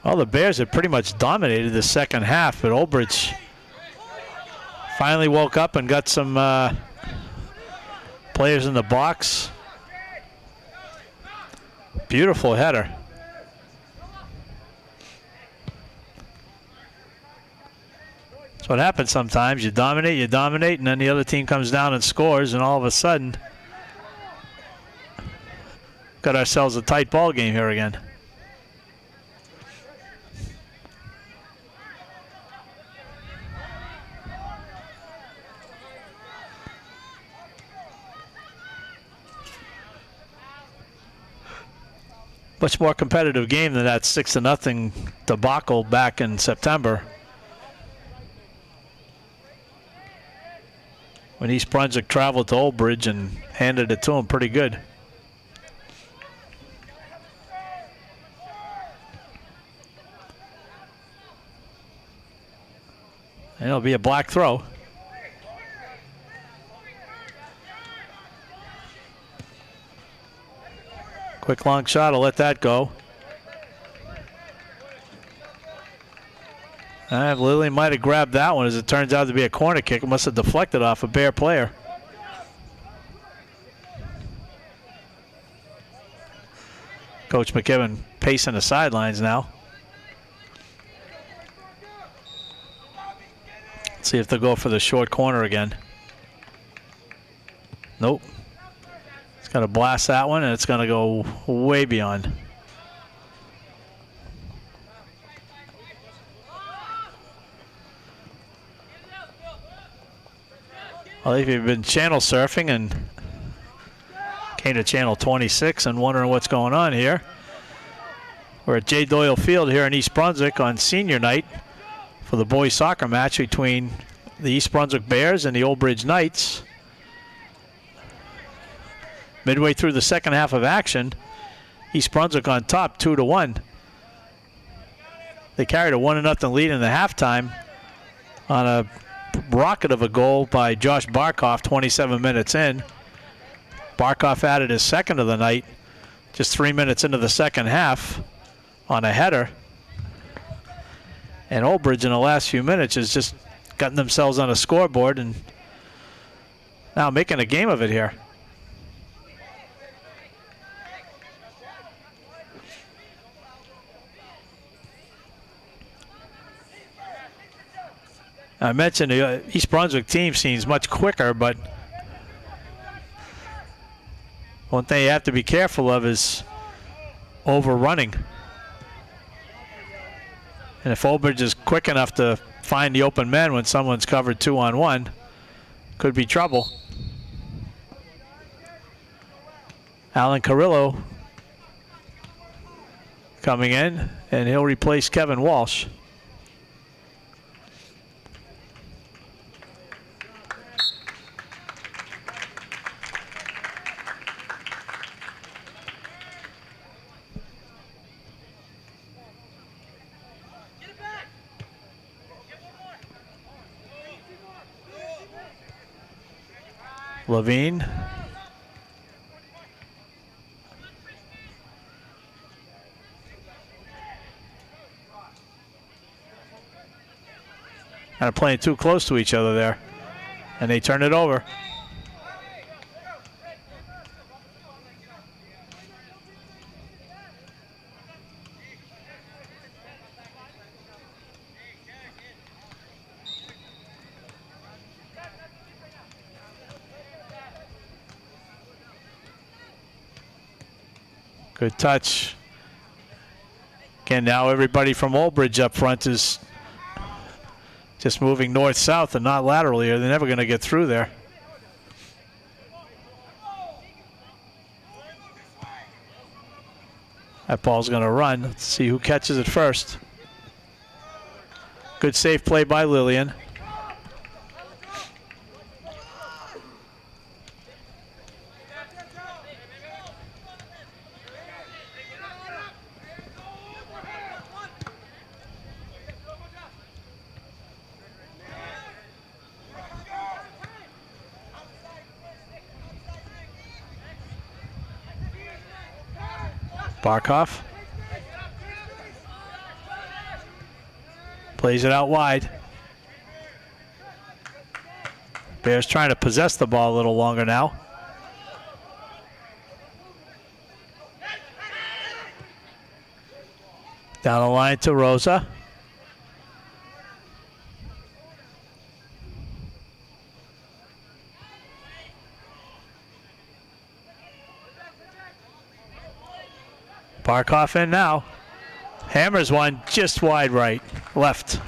Well, the Bears had pretty much dominated the second half, but Old Bridge finally woke up and got some players in the box. Beautiful header. That's what happens sometimes. You dominate, and then the other team comes down and scores, and all of a sudden, got ourselves a tight ball game here again. Much more competitive game than that 6-0 debacle back in September, when East Brunswick traveled to Old Bridge and handed it to them pretty good. And it'll be a black throw. Quick long shot, I'll let that go. Lillian might have grabbed that one, as it turns out to be a corner kick. It must have deflected off a Bear player. Coach McKibben pacing the sidelines now. Let's see if they'll go for the short corner again. Nope. It's going to blast that one, and it's going to go way beyond. Well, if you've been channel surfing and came to channel 26 and wondering what's going on here, we're at J. Doyle Field here in East Brunswick on senior night for the boys soccer match between the East Brunswick Bears and the Old Bridge Knights. Midway through the second half of action, East Brunswick on top 2-1. They carried a 1-0 lead in the halftime on a rocket of a goal by Josh Barkoff 27 minutes in. Barkoff added his second of the night just 3 minutes into the second half on a header. And Old Bridge in the last few minutes has just gotten themselves on a scoreboard and now making a game of it here. I mentioned the East Brunswick team seems much quicker, but one thing you have to be careful of is overrunning. And if Old Bridge is quick enough to find the open men when someone's covered 2-on-1, could be trouble. Alan Carrillo coming in, and he'll replace Kevin Walsh. Levine. Kind of playing too close to each other there. And they turn it over. Good touch. Again, now everybody from Old Bridge up front is just moving north-south and not laterally, or they're never going to get through there. That ball's going to run. Let's see who catches it first. Good safe play by Lillian. Barkoff plays it out wide. Bears trying to possess the ball a little longer now. Down the line to Rosa. Barkov in now. Hammers one just wide right, left.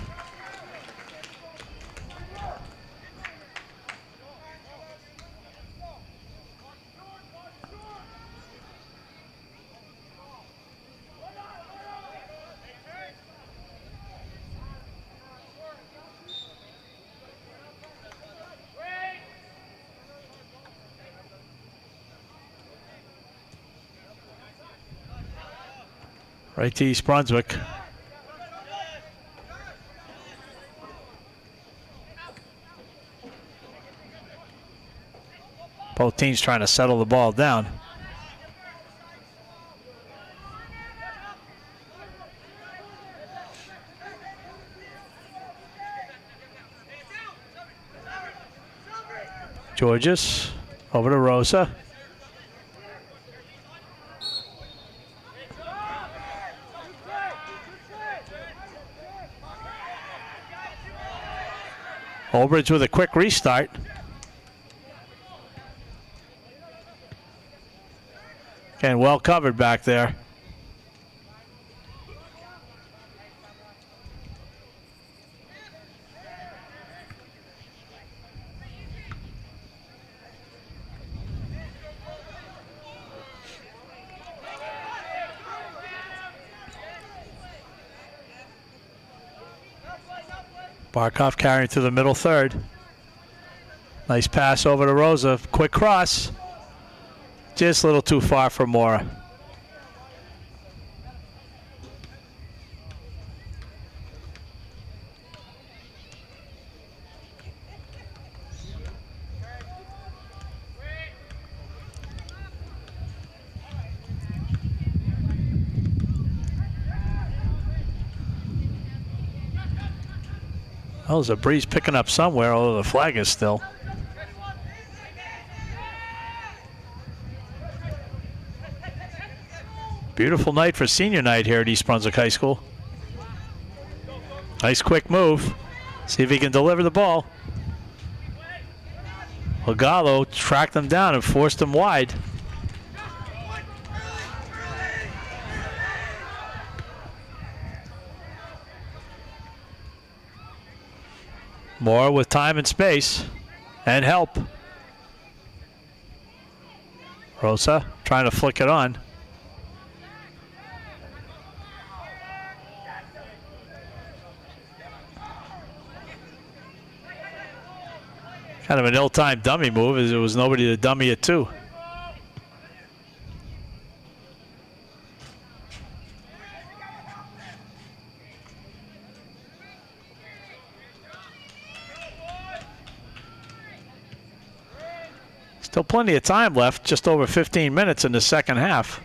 Right to East Brunswick. Both teams trying to settle the ball down. Georges over to Rosa. Olbridge with a quick restart. And well covered back there. Barkov carrying to the middle third. Nice pass over to Rosa. Quick cross. Just a little too far for Mora. Oh, there's a breeze picking up somewhere, although the flag is still. Beautiful night for senior night here at East Brunswick High School. Nice quick move. See if he can deliver the ball. Gallo tracked them down and forced them wide. More with time and space and help. Rosa trying to flick it on. Kind of an ill-timed dummy move, as there was nobody to dummy it to. Still plenty of time left, just over 15 minutes in the second half.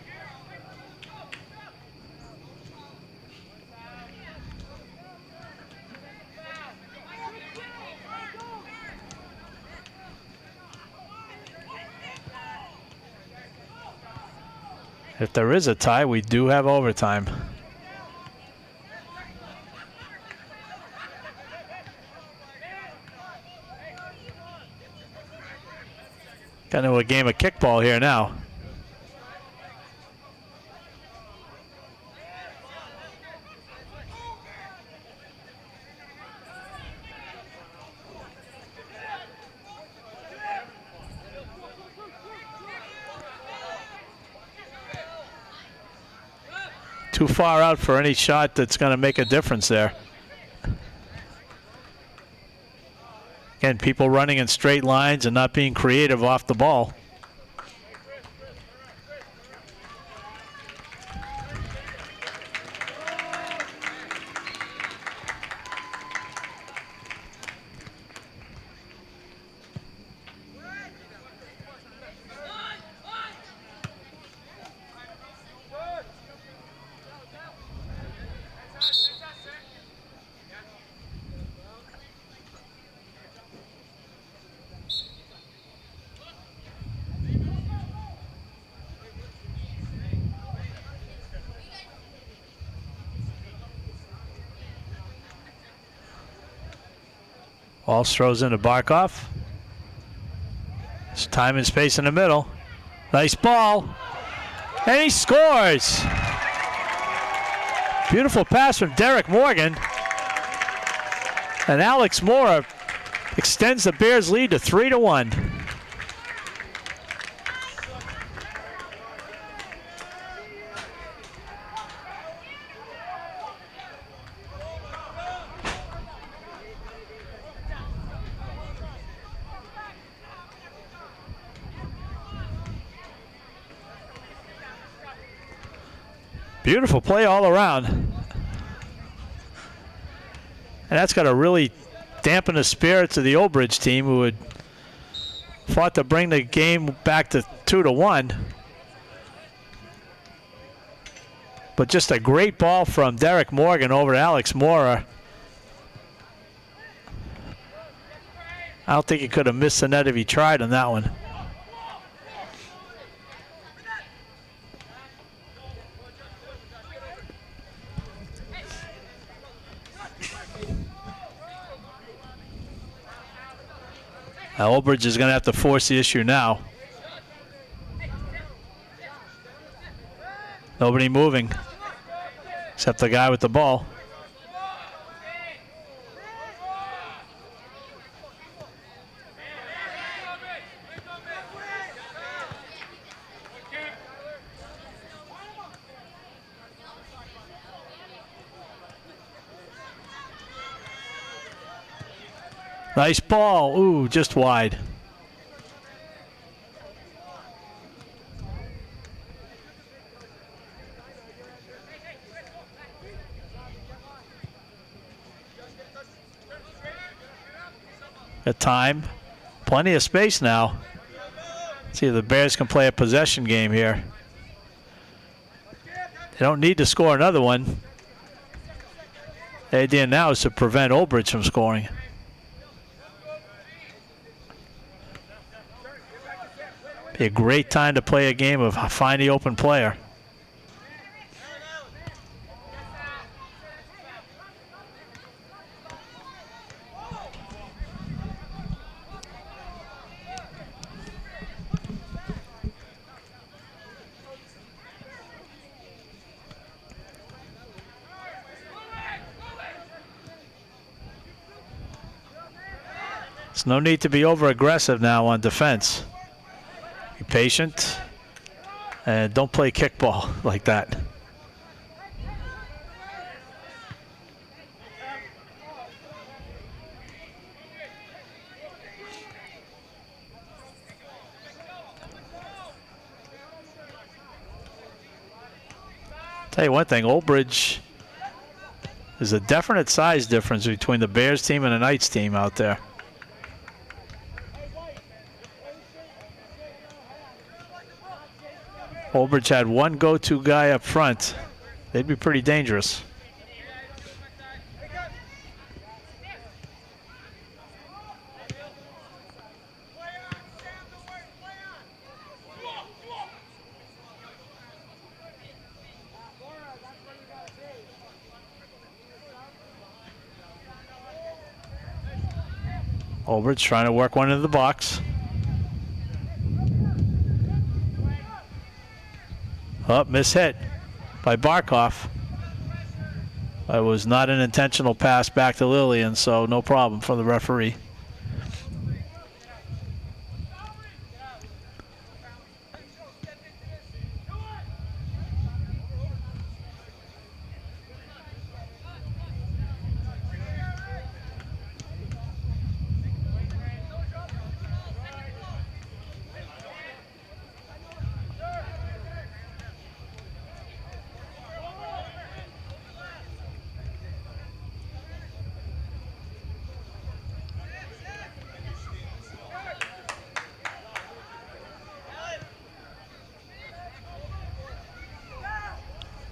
If there is a tie, we do have overtime. Got into a game of kickball here now. Too far out for any shot that's going to make a difference there. Again, people running in straight lines and not being creative off the ball. Walsh throws into Barkov. There's time and space in the middle. Nice ball. And he scores. Beautiful pass from Derek Morgan. And Alex Mora extends the Bears' lead to 3-1. Beautiful play all around. And that's got to really dampen the spirits of the Old Bridge team, who had fought to bring the game back to 2-1. But just a great ball from Derek Morgan over to Alex Mora. I don't think he could have missed the net if he tried on that one. Old Bridge is going to have to force the issue now. Nobody moving except the guy with the ball. Nice ball. Ooh, just wide. At time. Plenty of space now. See if the Bears can play a possession game here. They don't need to score another one. The idea now is to prevent Old Bridge from scoring. Be a great time to play a game of find the open player. There's no need to be over aggressive now on defense. Be patient and don't play kickball like that. Tell you one thing, Old Bridge, there's a definite size difference between the Bears team and the Knights team out there. Old Bridge had one go-to guy up front. They'd be pretty dangerous. Old Bridge trying to work one into the box. Oh, mishit by Barkov. It was not an intentional pass back to Lillian, so no problem for the referee.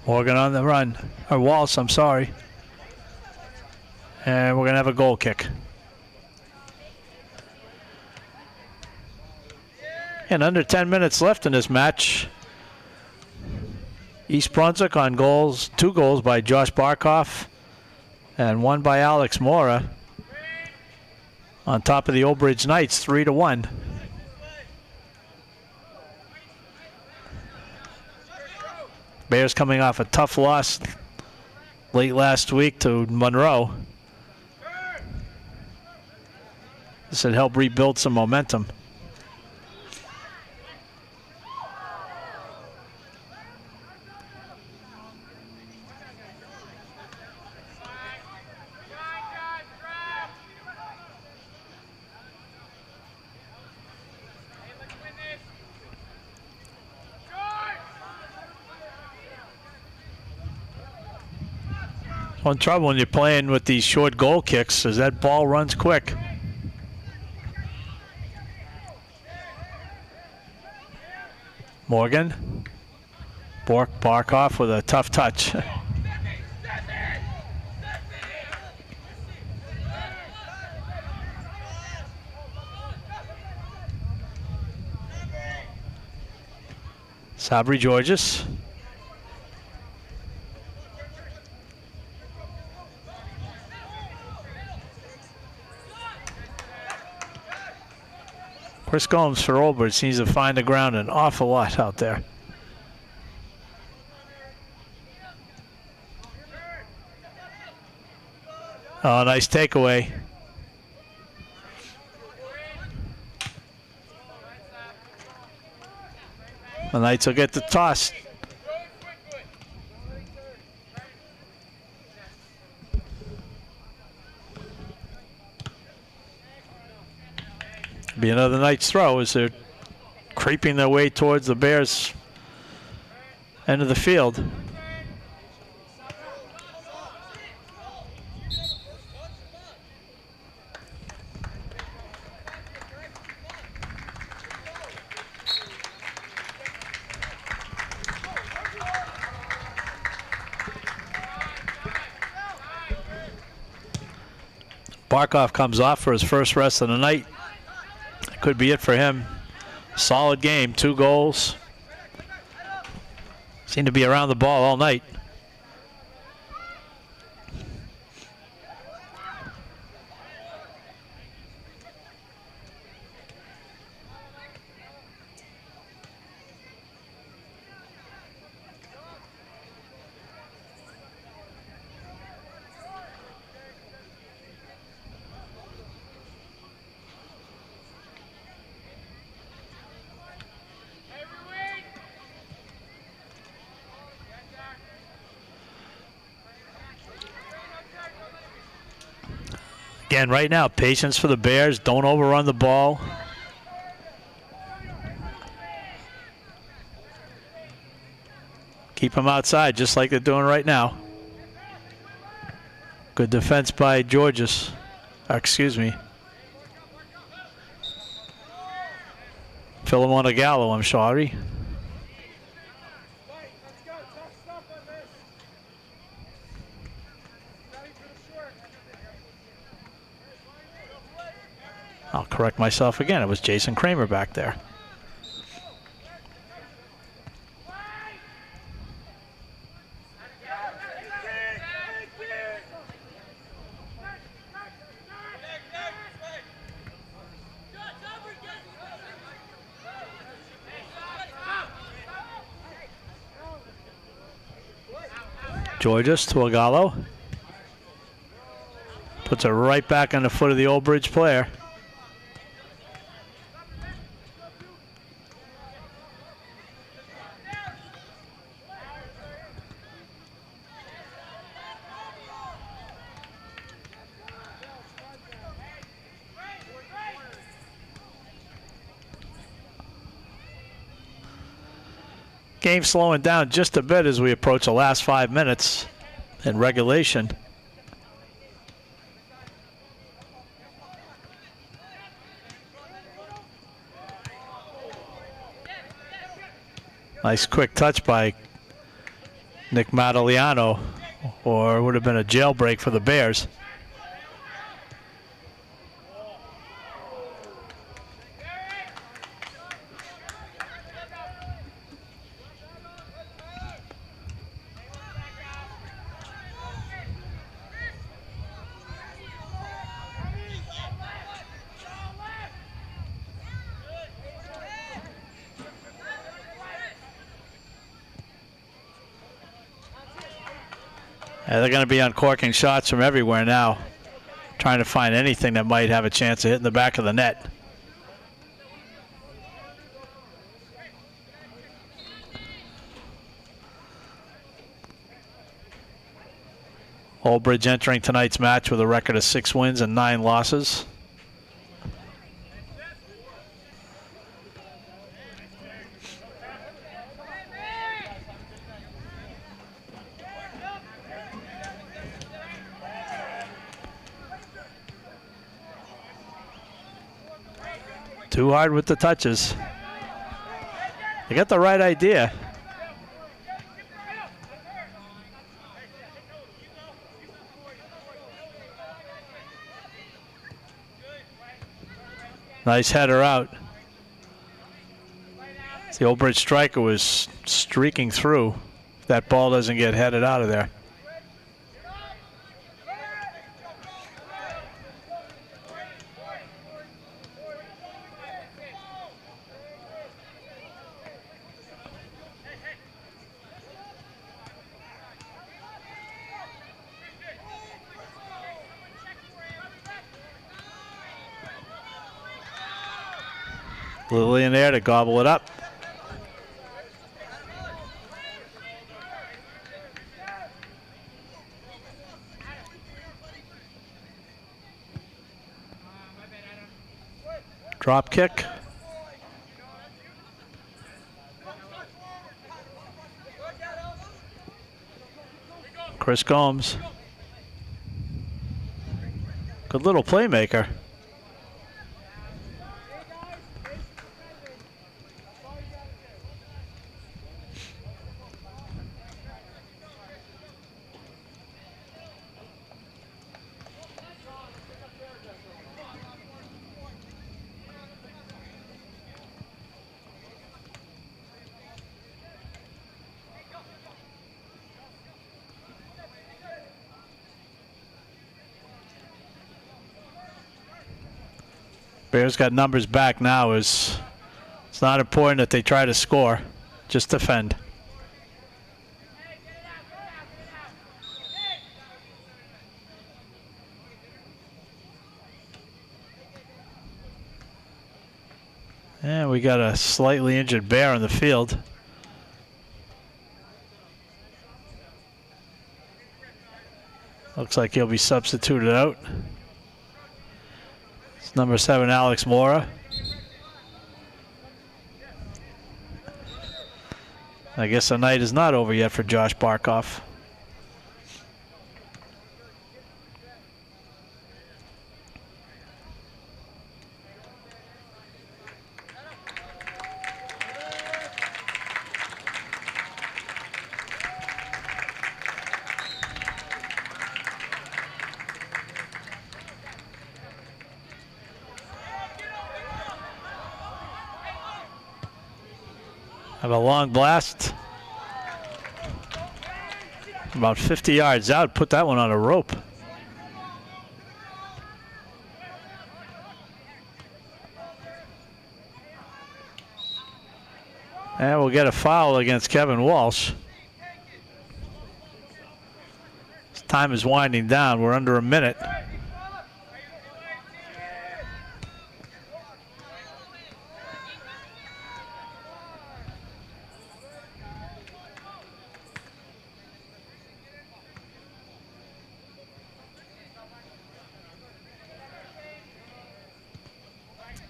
Morgan on the run, or Walsh, I'm sorry. And we're going to have a goal kick. And under 10 minutes left in this match. East Brunswick on goals, 2 goals by Josh Barkov and 1 by Alex Mora. On top of the Old Bridge Knights, 3-1. Bears coming off a tough loss late last week to Monroe. This would help rebuild some momentum. One trouble when you're playing with these short goal kicks is that ball runs quick. Morgan. Barkhoff with a tough touch. Sabri Georges. Chris Gomes for Old Bridge seems to find the ground an awful lot out there. Oh, nice takeaway. The Knights will get the toss. Be another Knights throw as they're creeping their way towards the Bears' end of the field. Barkhoff comes off for his first rest of the night. That could be it for him. Solid game, 2 goals. Seemed to be around the ball all night. Again, right now, patience for the Bears. Don't overrun the ball. Keep them outside just like they're doing right now. Good defense by Georges. Excuse me. Philemon Gallo, I'm sorry. I'll correct myself again. It was Jason Kramer back there. Georges to Agallo. Puts it right back on the foot of the Old Bridge player. Game slowing down just a bit as we approach the last 5 minutes in regulation. Nice quick touch by Nick Madaliano, or it would have been a jailbreak for the Bears. They're going to be uncorking shots from everywhere now, trying to find anything that might have a chance of hitting the back of the net. Old Bridge entering tonight's match with a record of 6 wins and 9 losses. Too hard with the touches. They got the right idea. Nice header out. The Old Bridge striker was streaking through. That ball doesn't get headed out of there. Lily in there to gobble it up. Drop kick. Chris Gomes. Good little playmaker. Bears got numbers back now. It's not important that they try to score, just defend. And we got a slightly injured Bear on the field. Looks like he'll be substituted out. It's number 7, Alex Mora. I guess the night is not over yet for Josh Barkoff. Have a long blast. About 50 yards out. Put that one on a rope. And we'll get a foul against Kevin Walsh. This time is winding down. We're under a minute.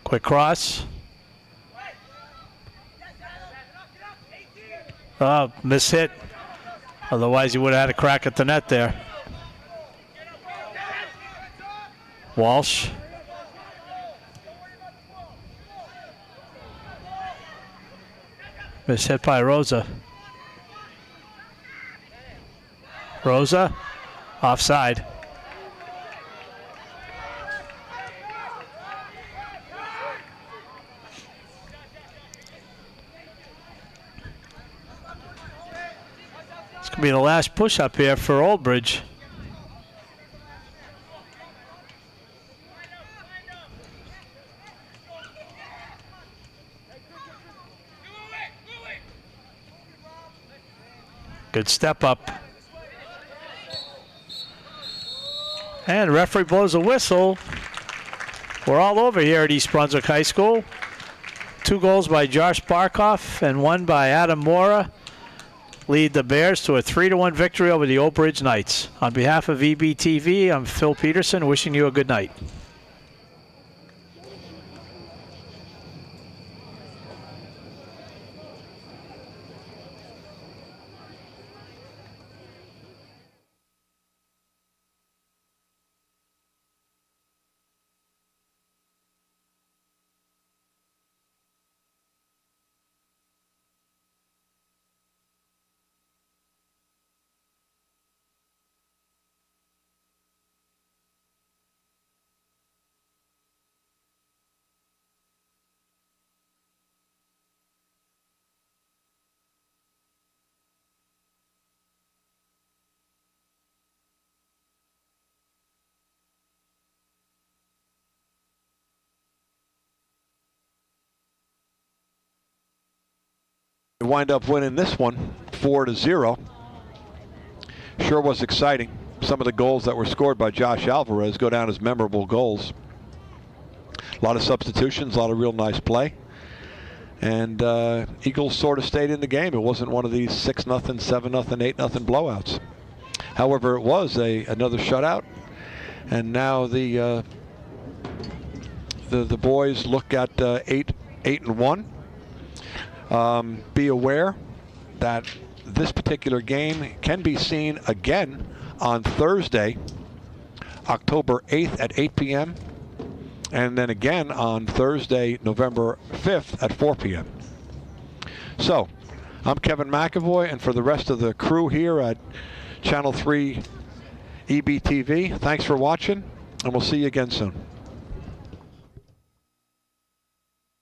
Quick cross. Oh, miss hit. Otherwise, he would have had a crack at the net there. Walsh. Miss hit by Rosa. Rosa, offside. Be the last push up here for Old Bridge. Good step up. And the referee blows a whistle. We're all over here at East Brunswick High School. 2 goals by Josh Barkoff and 1 by Adam Mora lead the Bears to a 3-1 victory over the Old Bridge Knights. On behalf of EBTV, I'm Phil Peterson, wishing you a good night. Wind up winning this one 4-0. Sure was exciting. Some of the goals that were scored by Josh Alvarez go down as memorable goals. A lot of substitutions, a lot of real nice play. And Eagles sort of stayed in the game. It wasn't one of these 6-0, 7-0, 8-0 blowouts. However, it was another shutout. And now the boys look at 8-1. Be aware that this particular game can be seen again on Thursday, October 8th at 8 p.m. and then again on Thursday, November 5th at 4 p.m. So, I'm Kevin McAvoy, and for the rest of the crew here at Channel 3 EBTV, thanks for watching, and we'll see you again soon.